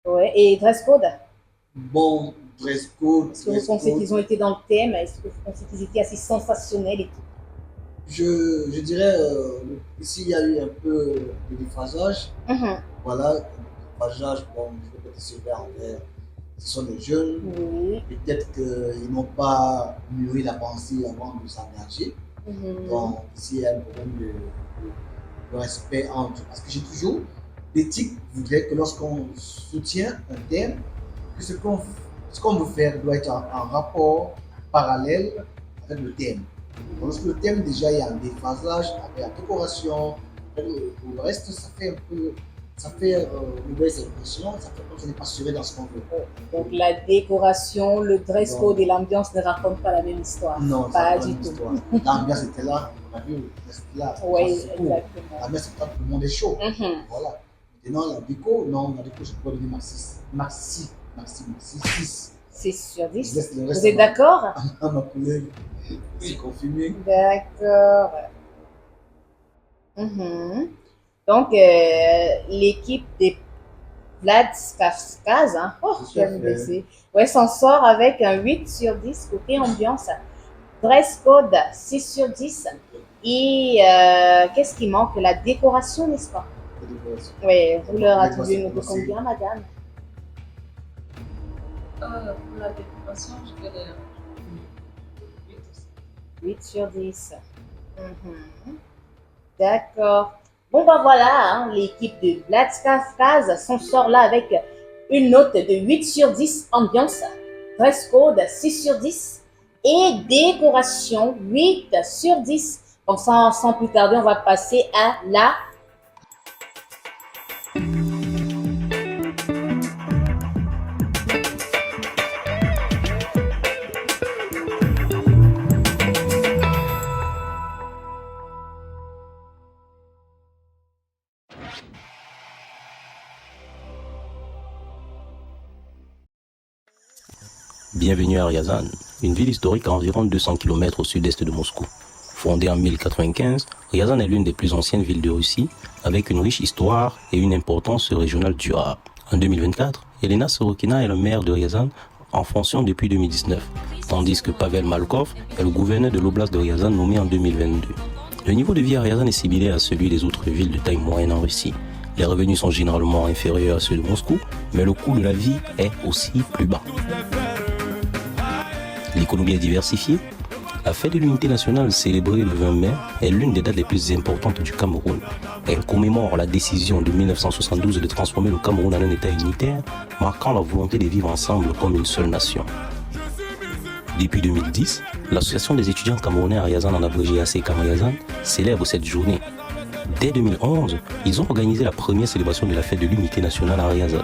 Ouais, et dress code? Bon, dress code. Est-ce que vous pensez qu'ils ont été dans le thème? Est-ce que vous pensez qu'ils étaient assez sensationnels et tout? Je dirais, ici il y a eu un peu de déphasage. Voilà, déphasage, bon, je vais peut-être se faire envers. Ce sont des jeunes, peut-être qu'ils n'ont pas mûri la pensée avant de s'engager. Donc ici il y a un problème de respect entre. Parce que j'ai toujours, l'éthique voudrait que lorsqu'on soutient un thème, que ce qu'on veut faire doit être en rapport parallèle avec le thème. Lorsque le thème déjà est en déphasage avec la décoration, le reste ça fait un peu, ça fait une mauvaise impression, ça fait qu'on n'est pas sûr dans ce qu'on veut. Donc la décoration, le dress code et l'ambiance ne racontent pas la même histoire. Non, pas du tout. L'ambiance était là, on a vu, c'était là. Oui, exactement. L'ambiance était là, tout le monde est chaud. Voilà. Maintenant la déco, non, la déco je peux donner maxi 6. 6 sur 10. Vous êtes d'accord? À ma collègue, c'est confirmé. D'accord. Donc, l'équipe des Wachpakas, je vais me baisser. Ouais, s'en sort avec un 8 sur 10 côté ambiance. Dress code 6 sur 10. Et qu'est-ce qui manque? La décoration, n'est-ce pas? Oui, vous leur attribuez une note de combien, madame? Pour la décoration, je vais 8 sur 10. D'accord. Bon, bah voilà, l'équipe de Wachpakas s'en sort là avec une note de 8 sur 10 ambiance, dress code 6 sur 10 et décoration 8 sur 10. Donc sans plus tarder, on va passer à la Bienvenue à Ryazan, une ville historique à environ 200 km au sud-est de Moscou. Fondée en 1095, Ryazan est l'une des plus anciennes villes de Russie, avec une riche histoire et une importance régionale durable. En 2024, Elena Sorokina est le maire de Ryazan en fonction depuis 2019, tandis que Pavel Malkov est le gouverneur de l'oblast de Ryazan nommé en 2022. Le niveau de vie à Ryazan est similaire à celui des autres villes de taille moyenne en Russie. Les revenus sont généralement inférieurs à ceux de Moscou, mais le coût de la vie est aussi plus bas. L'économie est diversifiée. La fête de l'unité nationale célébrée le 20 mai est l'une des dates les plus importantes du Cameroun. Elle commémore la décision de 1972 de transformer le Cameroun en un État unitaire, marquant la volonté de vivre ensemble comme une seule nation. Depuis 2010, l'association des étudiants camerounais à Ryazan, en abrégé ACCAM Ryazan, célèbre cette journée. Dès 2011, ils ont organisé la première célébration de la fête de l'unité nationale à Ryazan.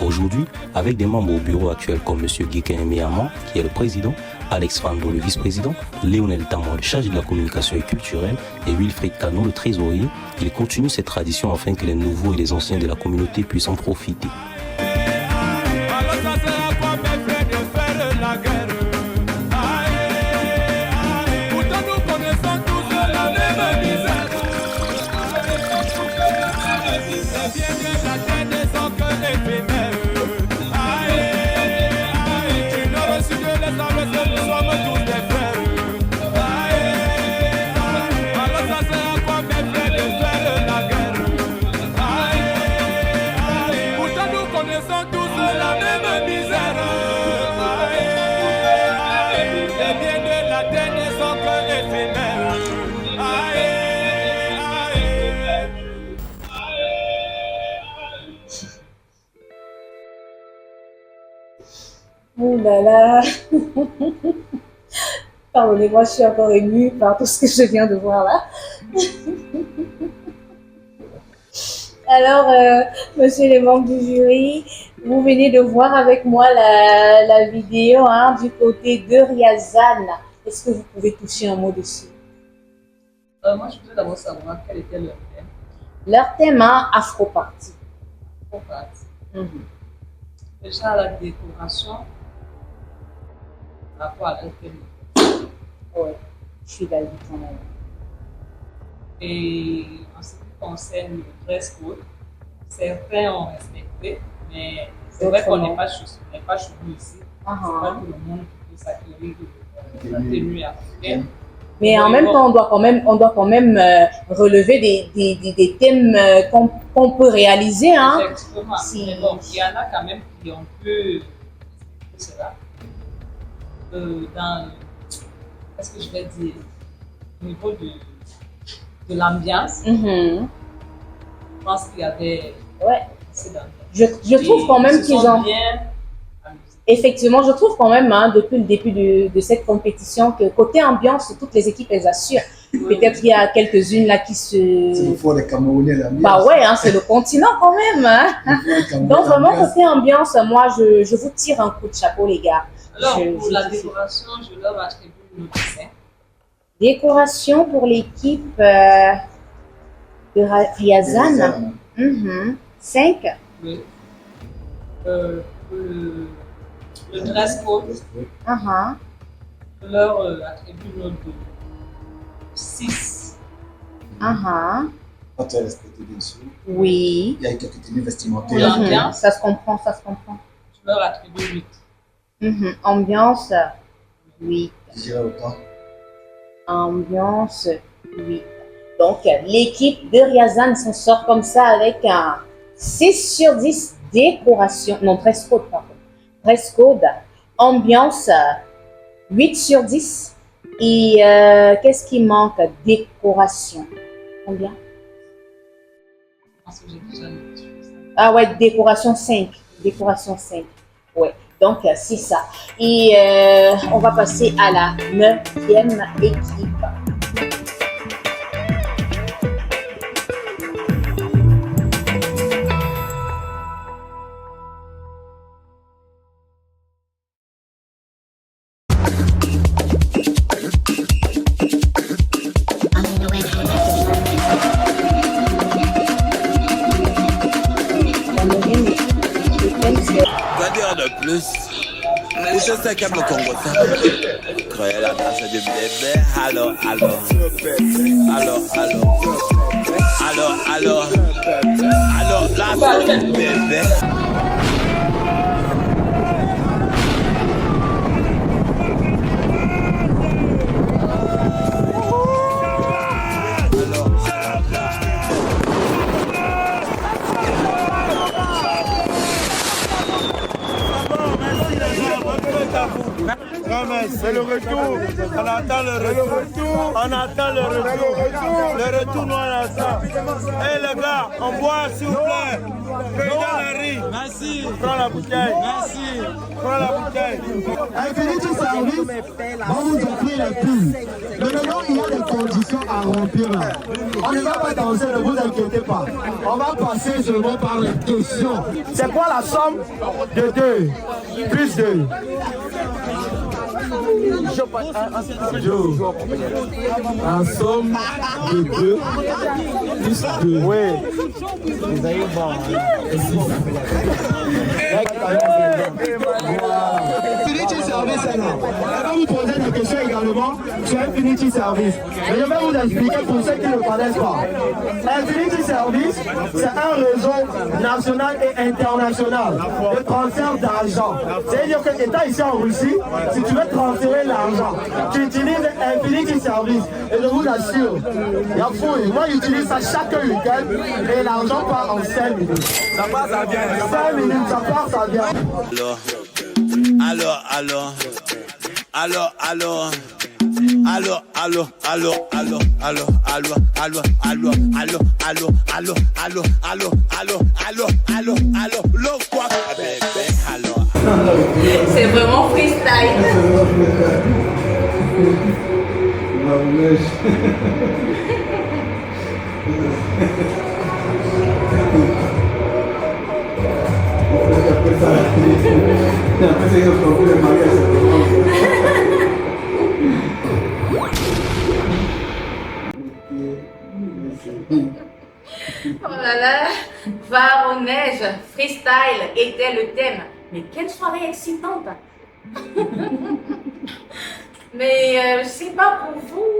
Aujourd'hui, avec des membres au bureau actuel comme M. Guékin Méaman, qui est le président, Alex Fando, le vice-président, Léonel Tamon, le chargé de la communication et culturelle, et Wilfried Cano, le trésorier, ils continuent cette tradition afin que les nouveaux et les anciens de la communauté puissent en profiter. tous la même misère. Les biens de la terre ne sont que éphémères. Ouh là là. Pardonnez-moi, je suis encore émue par tout ce que je viens de voir là. Alors, monsieur les membres du jury, vous venez de voir avec moi la vidéo du côté de Riazane. Est-ce que vous pouvez toucher un mot dessus? Moi, je voudrais d'abord savoir quel était leur thème. Leur thème, Afro-Party. Afro-Party. Déjà, la décoration, par rapport à leur thème. Oui, je suis d'avis quand même. Et en ce qui concerne le dress code, certains ont respecté, mais c'est vrai qu'on n'est pas chez nous ici. C'est pas tout le monde qui peut s'acquérir de la tenue africaine. Mais en même temps, on doit quand même relever des thèmes qu'on peut réaliser. Effectivement. Mais bon, il y en a quand même qui ont pu cela. Dans, qu'est-ce que je vais dire, au niveau de l'ambiance, je pense qu'il y avait assez d'ambiance. Je trouve quand même qu'ils ont... bien. Effectivement, je trouve quand même, depuis le début de cette compétition, que côté ambiance, toutes les équipes, elles assurent. Peut-être qu'il y a quelques-unes là qui se... C'est le fort des Camerounais, l'ambiance. Bah ouais, c'est le continent quand même. Donc vraiment, côté ambiance, moi, je vous tire un coup de chapeau, les gars. Alors, pour la décoration, je leur attribue une note 5. Décoration pour l'équipe de Riazane. 5. Oui. Le dress code, je leur attribue une note de 6. Quand tu as respecté, bien sûr. Oui. Il y a quelques tenues vestimentaires. L'ambiance, ça se comprend. Je leur attribue 8. Ambiance, 8. Je dirais autant. Ambiance, 8. Donc, l'équipe de Riazane s'en sort comme ça avec un 6 sur 10 décoration. Non, dress code, pardon. Dress code, ambiance, 8 sur 10. Et qu'est-ce qui manque? Décoration. Combien? Je pense que j'ai déjà dit. Ah ouais, décoration 5. Décoration 5. Ouais. Donc, c'est ça. Et on va passer à la 9e équipe. De plus, je sais qu'elle me Congo ça. Créer la danse du bébé. Allo. La danse du bébé. C'est le retour. On attend le retour. Le retour, nous on attend. Hey les gars, on boit s'il vous plaît. Président Larry. Merci. Prends la bouteille. Merci. Prends la bouteille. Infinity Service va vous offrir les pulls. Maintenant, il y a des conditions à remplir là. On ne va pas danser, ne vous inquiétez pas. On va passer seulement par les questions. C'est quoi la somme de 2 plus 2? La somme de 2 plus 2. Oui. Vous avez bon. Infinity Service est là. Elle va vous poser des questions également. également sur Infinity Service. Mais je vais vous expliquer pour ceux qui ne connaissent pas. Infinity Service, c'est un réseau national et international de transfert d'argent. C'est-à-dire que étant ici en Russie, si tu veux transférer l'argent, tu utilises Infinity Service. Et je vous assure, il y a fouille. Moi, j'utilise ça chaque week-end et l'argent part en 5 minutes. Ça part, ça vient. 5 minutes, ça part, ça vient. C'est vraiment freestyle. Oh là là, Varoneige, freestyle était le thème. Mais quelle soirée excitante! Mais je sais pas pour vous,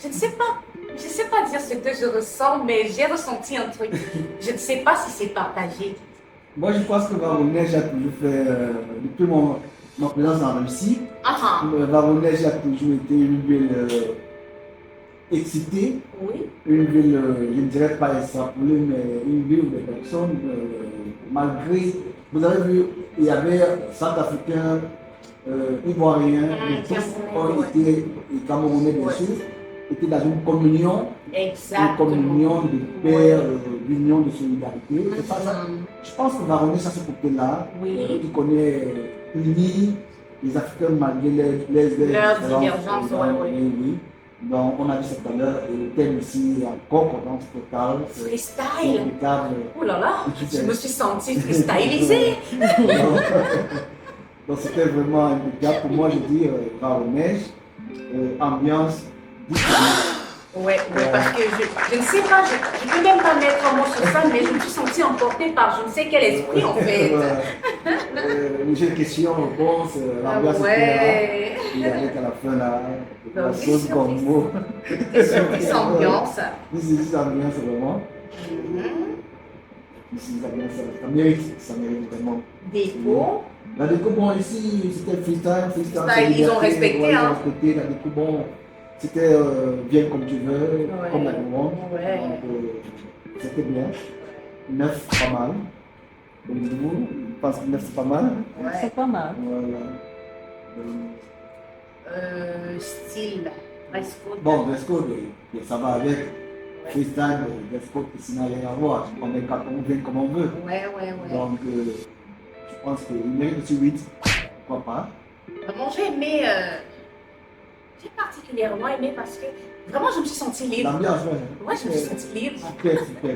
je ne sais pas dire ce que je ressens, mais j'ai ressenti un truc. Je ne sais pas si c'est partagé. Moi, je pense que Varoneige a toujours fait, depuis ma présence en Russie, Varoneige a toujours été une ville excitée, une ville, je ne dirais pas extrapolée, mais une ville où les personnes, malgré, vous avez vu, il y avait Centrafricains, Ivoiriens, tous ont été, et Camerounais bien sûr, étaient dans une communion, une communion de paix, d'union, de solidarité. Et ça, je pense que Varoneige, à ce côté-là, qui connaît unis les Africains malgré leurs divergences. Oui. Donc, on a vu ça tout à l'heure, et le thème ici en concordance totale. Freestyle! Oh là là, je me suis sentie freestylisée! Donc, c'était vraiment impeccable. Pour moi, je dis Varoneige, ambiance. Ouais, parce que je ne sais pas, je ne peux même pas mettre un mot sur ça, mais je me suis sentie emportée par je ne sais quel esprit en fait. J'ai une question, réponse, l'ambiance était là, et avec à la fin là, la chose comme mot. C'est ambiance. C'est ambiance vraiment. Ça mérite vraiment. Déco. La déco, bon, ici c'était freestyle. Ils ont respecté, hein. La déco, bon. C'était bien comme tu veux, comme la demande. C'était bien. 9, pas mal. Comme vous, je pense que 9 c'est pas mal. C'est pas mal. Voilà. Style, dress code. Bon, dress code, ça va avec. Freestyle, dress code, ça n'a rien à voir. On est quand on vient comme on veut. Donc, je pense qu'il mérite aussi 8. Pourquoi pas? Vraiment, j'ai particulièrement aimé parce que vraiment je me suis sentie libre. L'ambiance, ouais, je me suis sentie libre. Super.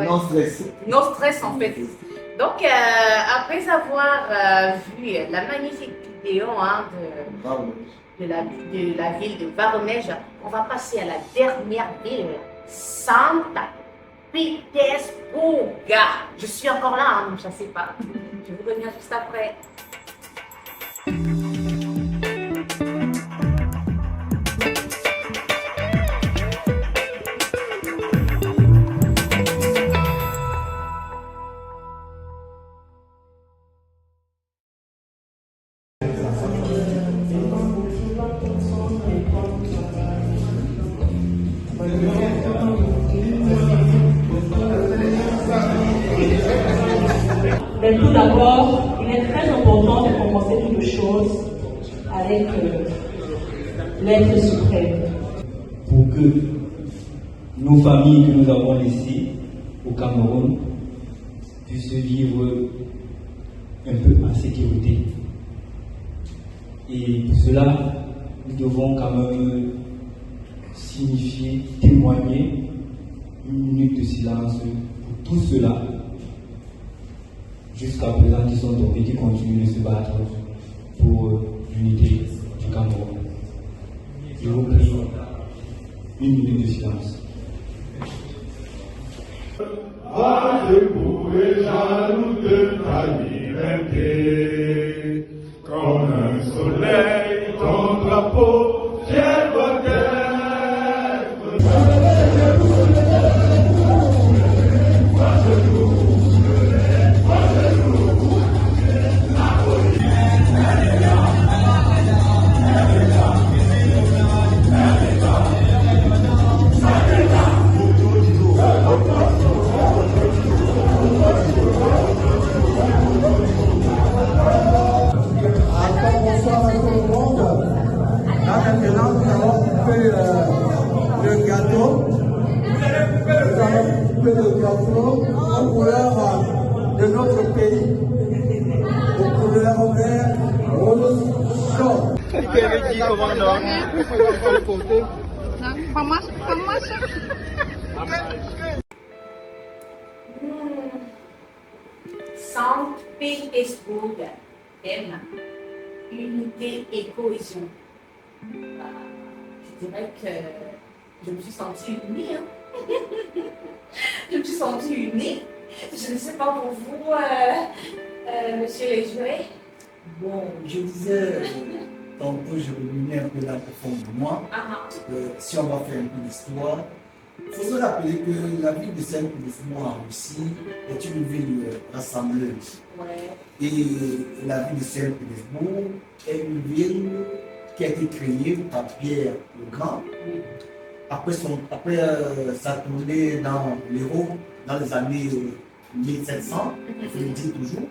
Non stress. Non stress en fait. Donc après avoir vu la magnifique vidéo de la ville de Varoneige, on va passer à la dernière ville, Saint Pétersbourg. Je suis encore là, ne me chassez pas. Je vous reviens juste après. Mais tout d'abord, il est très important de commencer toutes les choses avec l'être suprême. Pour que nos familles que nous avons laissées au Cameroun puissent vivre un peu en sécurité. Et pour cela, nous devons quand même signifier, témoigner une minute de silence pour tous ceux-là jusqu'à présent qui sont tombés, qui continuent de se battre pour l'unité du Cameroun. Je vous prie, une minute de silence. Comme soleil, ton drapeau, fier aux couleurs de notre pays, aux couleurs vert, rose, jaune. Saint-Pétersbourg, thème, unité et cohésion. Je dirais que je me suis sentie unie. Je me suis sentie unie. Je ne sais pas pour vous, monsieur Léjoué. Bon, je disais, tantôt je revenais un peu là au fond de moi. Si on va faire un peu d'histoire, il faut se rappeler que la ville de Saint-Pétersbourg en Russie est une ville rassembleuse. Et la ville de Saint-Pétersbourg est une ville qui a été créée par Pierre le Grand. Après sa tournée dans l'Hérault, dans les années 1700, je le dis toujours,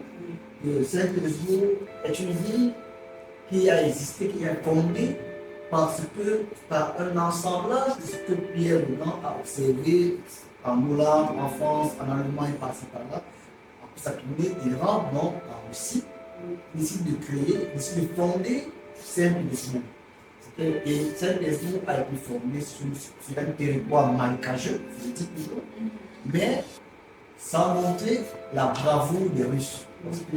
Saint-Pétersbourg est une ville qui a existé, qui est fondée par un assemblage de ce que Pierre le Grand a observé en Hollande, en France, en Allemagne, par-ci par-là. Après sa tournée, il rentre donc en Russie, il décide de créer, il décide de fonder Saint-Pétersbourg. Et Saint-Pétersbourg a été formé sur un territoire marécageux, je le dis toujours, mais sans montrer la bravoure des Russes. Parce que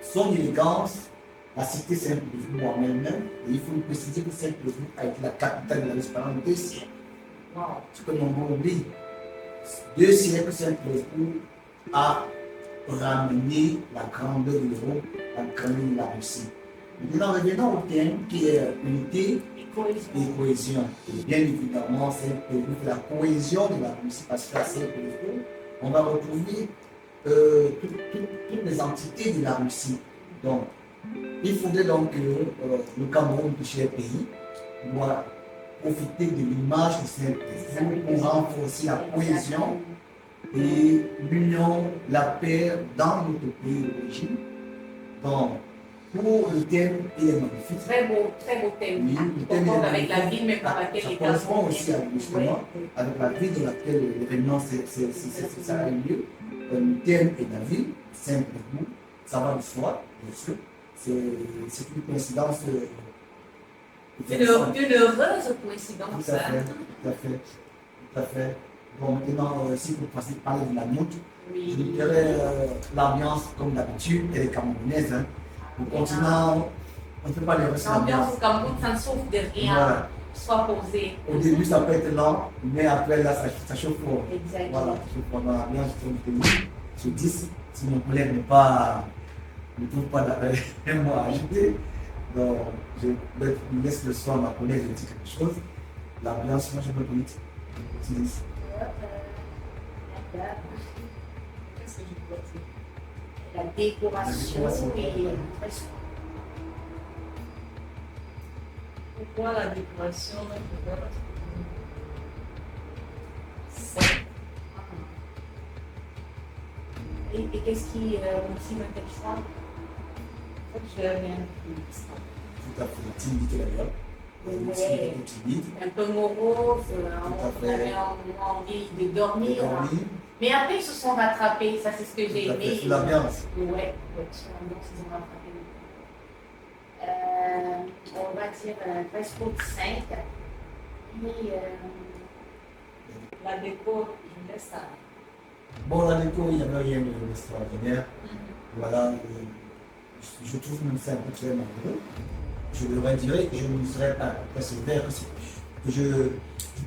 son élégance, la cité Saint-Pétersbourg en elle-même, et il faut préciser que Saint-Pétersbourg a été la capitale de la Russie pendant 2 siècles. Ce que nombreux oublient. 2 siècles, Saint-Pétersbourg a ramené la grandeur de l'Europe, la grandeur de la Russie. Maintenant, revenons au thème qui est unité et cohésion. Et bien évidemment, c'est la cohésion de la Russie, parce qu'à Saint-Pétersbourg, on va retrouver toutes les entités de la Russie. Donc, il faudrait donc que le Cameroun, le cher pays, doit profiter de l'image de Saint-Pétersbourg pour renforcer la cohésion et l'union, la paix dans notre pays d'origine. Donc, pour le thème, il est magnifique. Très beau thème. Oui, le thème est avec la ville même par laquelle les ça correspond aussi avec la ville dans laquelle l'événement ça a eu lieu. Le thème est la ville, Saint-Pétersbourg, ça va de soi, bien sûr. C'est une coïncidence. Une heureuse coïncidence. Tout à fait. Bon, maintenant, si vous passez par de la nôtre, je dirais l'ambiance, comme d'habitude, elle est camerounaise. Hein. Le continent, on ne peut pas les ressentir. L'ambiance au Cameroun, ça ne souffre de rien. Voilà. Soit posé. Au début, ça peut être lent, mais après, là, ça chauffe fort. Exactement. Voilà, ça chauffe fort dans l'ambiance, comme je te dis. Je dis, si mon collègue ne trouve pas un mot à ajouter, donc je laisse le soin à ma collègue, je dis quelque chose. L'ambiance, moi, je peux politique. Qu'est-ce que je dois dire? La décoration et pourquoi la décoration? Et qu'est-ce qui motive un tel choix? Je n'ai rien vu. Tout à fait, timide d'ailleurs. Un peu morose, on avait envie de dormir. Mais après, ils se sont rattrapés, ça c'est ce que j'ai aimé. C'est l'ambiance. Ouais, sur l'ambiance, ils ont rattrapé. On va dire dress code 5. Et la déco, je laisse ça. Bon, la déco, il n'y avait rien d'extraordinaire. Voilà, je trouve même ça un peu très malheureux. Je le dirais que je ne serais pas très sévère. Je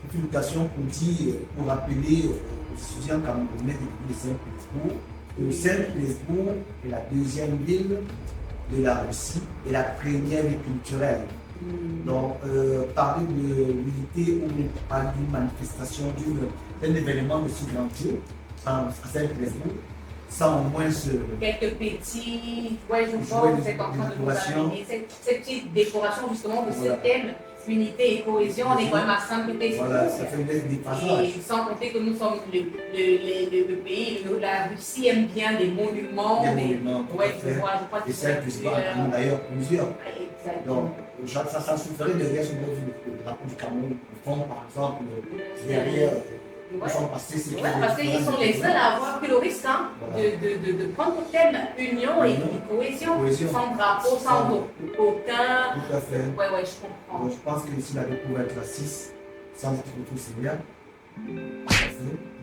profite de l'occasion pour dire, pour rappeler aux étudiants camerounais de Saint-Pétersbourg que Saint-Pétersbourg est la deuxième ville de la Russie et la première vie culturelle. Donc, parler de l'unité ou parler d'une manifestation, d'un événement de si grandeur à Saint-Pétersbourg, sans au moins quelques petits, je vois, vous êtes en train de nous amener cette petite décoration justement de ce thème. Unité et cohésion, on est quand même à Saint-Pétersbourg. Voilà, ça fait des passages. Et sans compter que nous sommes le pays, la Russie aime bien des monuments. Ouais, je crois que c'est d'ailleurs plusieurs. Donc, ça souffrait derrière le drapeau du Cameroun. Le fond, par exemple, derrière. Parce qu'ils sont les seuls à avoir pris le risque de prendre le thème union et cohésion, sans drapeau, sans aucun. Tout à fait. Ouais, je comprends. Donc, je pense que s'il avait pu être 6, sans être tout Seigneur,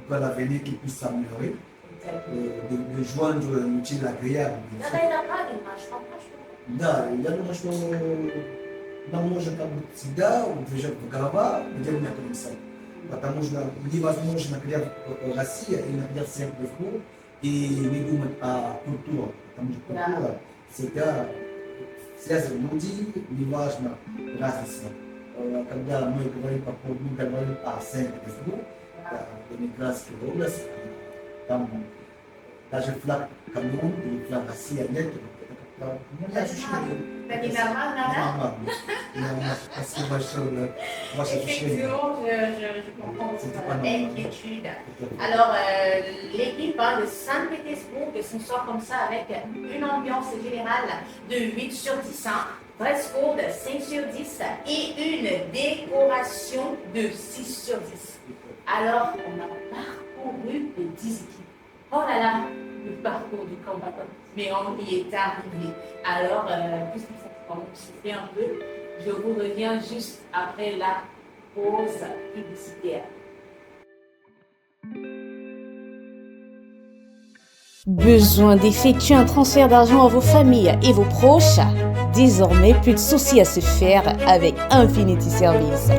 pour l'avenir qui puisse s'améliorer, de joindre l'utile agréable. Il n'y a pas d'image, Да, я думаю, что нам можно как бы всегда движет голова, где у меня комиссар. Потому что невозможно, например, Россия или, например, Санкт-Петербург и не думать о культуре. Потому что культура всегда связана люди, неважно разница. Когда мы говорим о Санкт-Петербурге, Ленинградской области, там даже флаг Камерун или флаг России нет. Спасибо большое. Effectivement, je comprends votre inquiétude. Alors, l'équipe de Saint-Pétersbourg se sort comme ça avec une ambiance générale de 8 sur 10, dress code 5 sur 10 et une décoration de 6 sur 10. Alors, on a parcouru les 10 équipes. Oh là là, le parcours du combattant, mais on y est arrivé. Alors, puisqu'il faut souffler un peu, je vous reviens juste après la pause publicitaire. Besoin d'effectuer un transfert d'argent à vos familles et vos proches? Désormais, plus de soucis à se faire avec Infinity Service.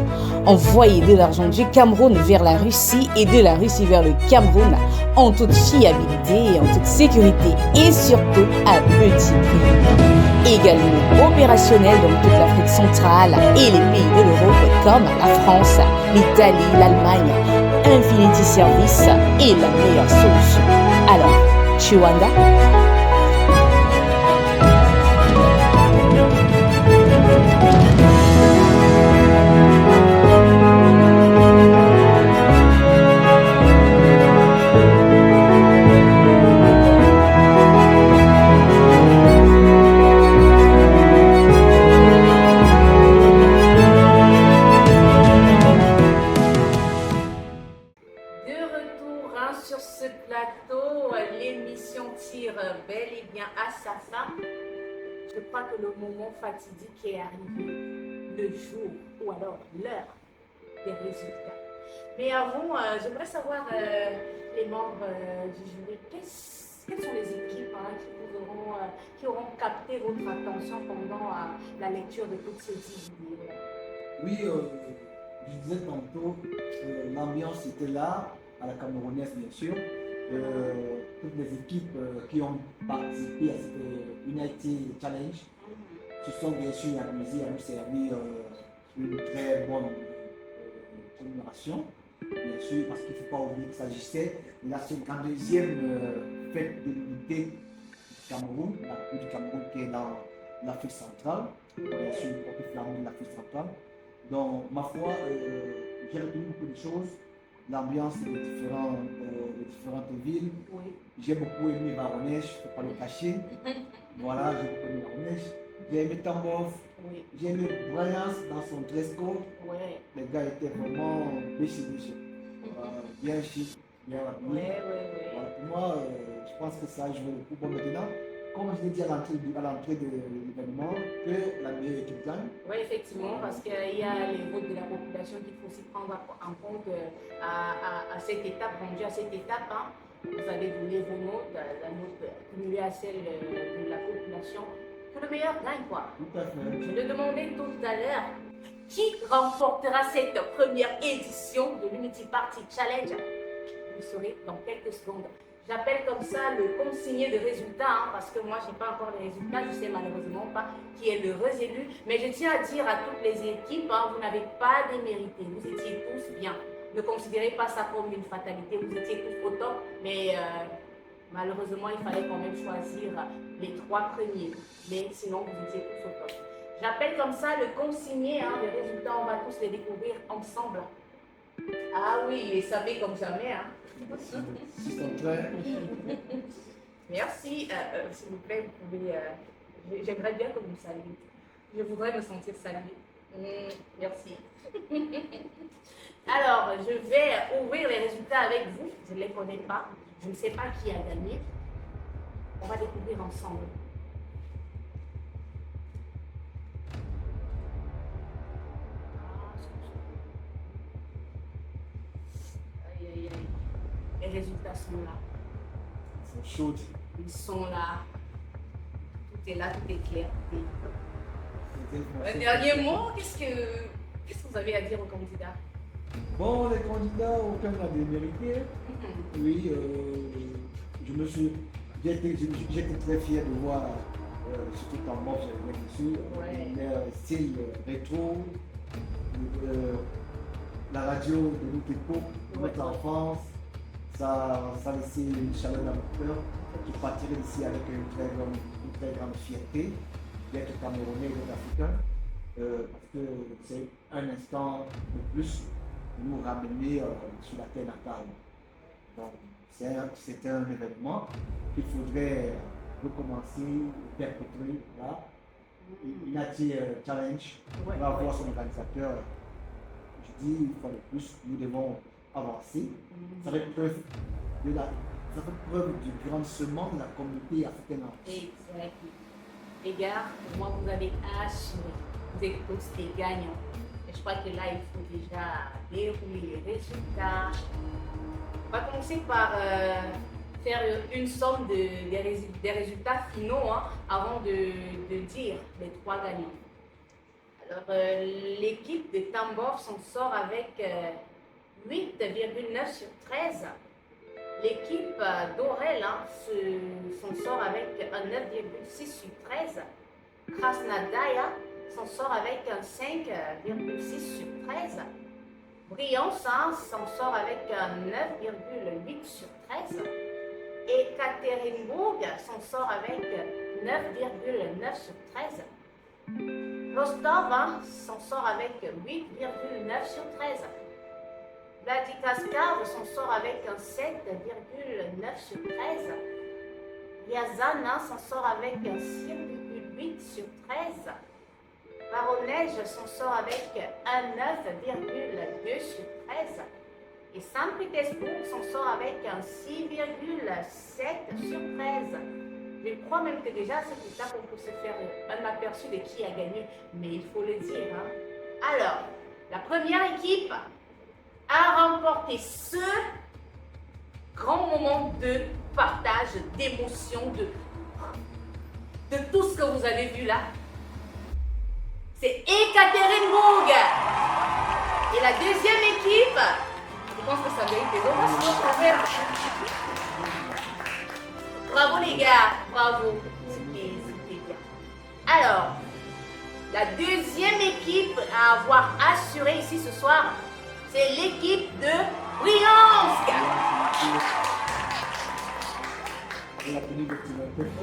Envoyez de l'argent du Cameroun vers la Russie et de la Russie vers le Cameroun en toute fiabilité et en toute sécurité et surtout à petit prix. Également opérationnel dans toute l'Afrique centrale et les pays de l'Europe comme la France, l'Italie, l'Allemagne. Infinity Service est la meilleure solution. Alors, Chiwanda. Je crois que le moment fatidique est arrivé, le jour ou alors l'heure des résultats. Mais avant, j'aimerais savoir les membres du jury, quelles sont les équipes qui auront capté votre attention pendant la lecture de toutes ces 10 vidéos? Oui, je disais tantôt, l'ambiance était là, à la camerounaise bien sûr. Toutes les équipes qui ont participé à cette Unity Challenge se sont bien sûr amusées à nous servir une très bonne commémoration, bien sûr, parce qu'il ne faut pas oublier qu'il s'agissait de la 52e fête de l'unité du Cameroun, la fête du Cameroun qui est dans l'Afrique centrale, bien sûr, le porte flamand de l'Afrique centrale. Donc, ma foi, j'ai retenu beaucoup de choses. L'ambiance des différentes villes. Oui. J'ai beaucoup aimé Varonèche, je ne peux pas le cacher. Voilà, j'ai beaucoup aimé Varonèche. J'ai aimé Tambov. Oui. J'ai aimé Brayance dans son dress code. Ouais. Les gars étaient vraiment déchirés. Bien chic, bien habillés. Voilà, pour moi, je pense que ça a joué beaucoup. Bon, maintenant, comme je l'ai dit à l'entrée de l'événement, que la meilleure équipe gagne. Oui, effectivement, parce qu'il y a les votes de la population qu'il faut aussi prendre en compte à cette étape, rendu à cette étape. Vous allez donner vos notes, la note cumulée à celle de la population. Que le meilleur gagne, quoi. Tout à fait. Je le demandais tout à l'heure, qui remportera cette première édition de l'Unity Party Challenge? Vous le saurez dans quelques secondes. J'appelle comme ça le consigné de résultats, hein, parce que moi, je n'ai pas encore les résultats, je ne sais malheureusement pas qui est l'heureux élu. Mais je tiens à dire à toutes les équipes, hein, vous n'avez pas démérité, vous étiez tous bien. Ne considérez pas ça comme une fatalité, vous étiez tous au top, mais malheureusement, il fallait quand même choisir les 3 premiers. Mais sinon, vous étiez tous au top. J'appelle comme ça le consigné, hein, les résultats, on va tous les découvrir ensemble. Ah oui, il est savé comme jamais. Hein. Merci. S'il vous plaît, vous pouvez. J'aimerais bien que vous me saluiez. Je voudrais me sentir saluée. Merci. Alors, je vais ouvrir les résultats avec vous. Je ne les connais pas. Je ne sais pas qui a gagné. On va découvrir ensemble. Aïe, aïe, aïe. Les résultats sont là. C'est chaud. Ils sont là. Tout est là, tout est clair. Un dernier mot, qu'est-ce que vous avez à dire aux candidats? Bon, les candidats, aucun n'a démérité. Oui, j'étais très fier de voir, surtout en mort, j'avais bien dessus, le style rétro, la radio de notre époque, de notre enfance, ça laissait une chaleur dans mon cœur qui partirait d'ici avec une très grande fierté d'être Camerounais et d'être Africain, parce que c'est un instant de plus de nous ramener sur la terre natale. Donc, c'était un événement qu'il faudrait recommencer, perpétuer là. Unity Challenge, on va voir son organisateur. Je dis, une fois de plus, nous devons avancer. Ça fait preuve du grand sement de la communauté africaine. Exactement. Les gars, pour moi, vous avez assuré. Vous êtes tous des gagnants. Et je crois que là, il faut déjà dérouler les résultats. On va commencer par faire une somme des résultats finaux, hein, avant de dire les 3 gagnants. Alors, l'équipe de Tambov s'en sort avec 8,9 sur 13. L'équipe d'Orel, hein, s'en sort avec un 9,6 sur 13. Krasnodaya s'en sort avec un 5,6 sur 13. Briance, hein, s'en sort avec un 9,8 sur 13. Et Ekaterinbourg s'en sort avec 9,9 sur 13. Rostov, hein, s'en sort avec 8,9 sur 13. Vladikavkaz s'en sort avec un 7,9 sur 13. Ryazan, hein, s'en sort avec un 6,8 sur 13. Voronezh s'en sort avec un 9,2 sur 13. Et Saint-Pétersbourg s'en sort avec un 6,7 sur 13. Je crois même que déjà à cette étape, on peut se faire un aperçu de qui a gagné, mais il faut le dire. Hein. Alors, la première équipe a remporté ce grand moment de partage, d'émotion, de tout ce que vous avez vu là. C'est Ekaterinbourg. Et la deuxième équipe, je pense que ça mérite des ovations. Bravo les gars, bravo. C'était bien. Alors, la deuxième équipe à avoir assuré ici ce soir, c'est l'équipe de Briansk.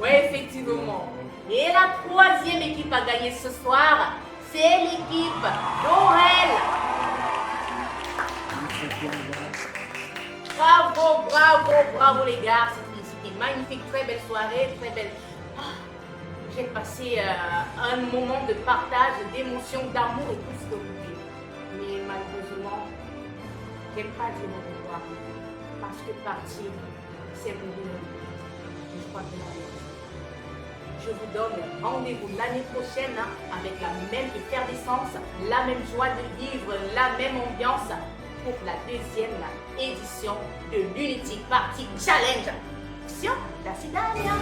Oui, effectivement. Et la troisième équipe à gagner ce soir, c'est l'équipe d'Orel. Bravo, bravo, bravo les gars. C'était magnifique, très belle soirée, très belle. J'ai passé un moment de partage, d'émotion, d'amour et tout ce que vous voulez. Mais malheureusement, je n'ai pas dit mon devoir. Parce que partir, c'est mourir. Je crois que je vous donne rendez-vous l'année prochaine, hein, avec la même effervescence, la même joie de vivre, la même ambiance pour la deuxième édition de l'Unity Party Challenge. До свидания!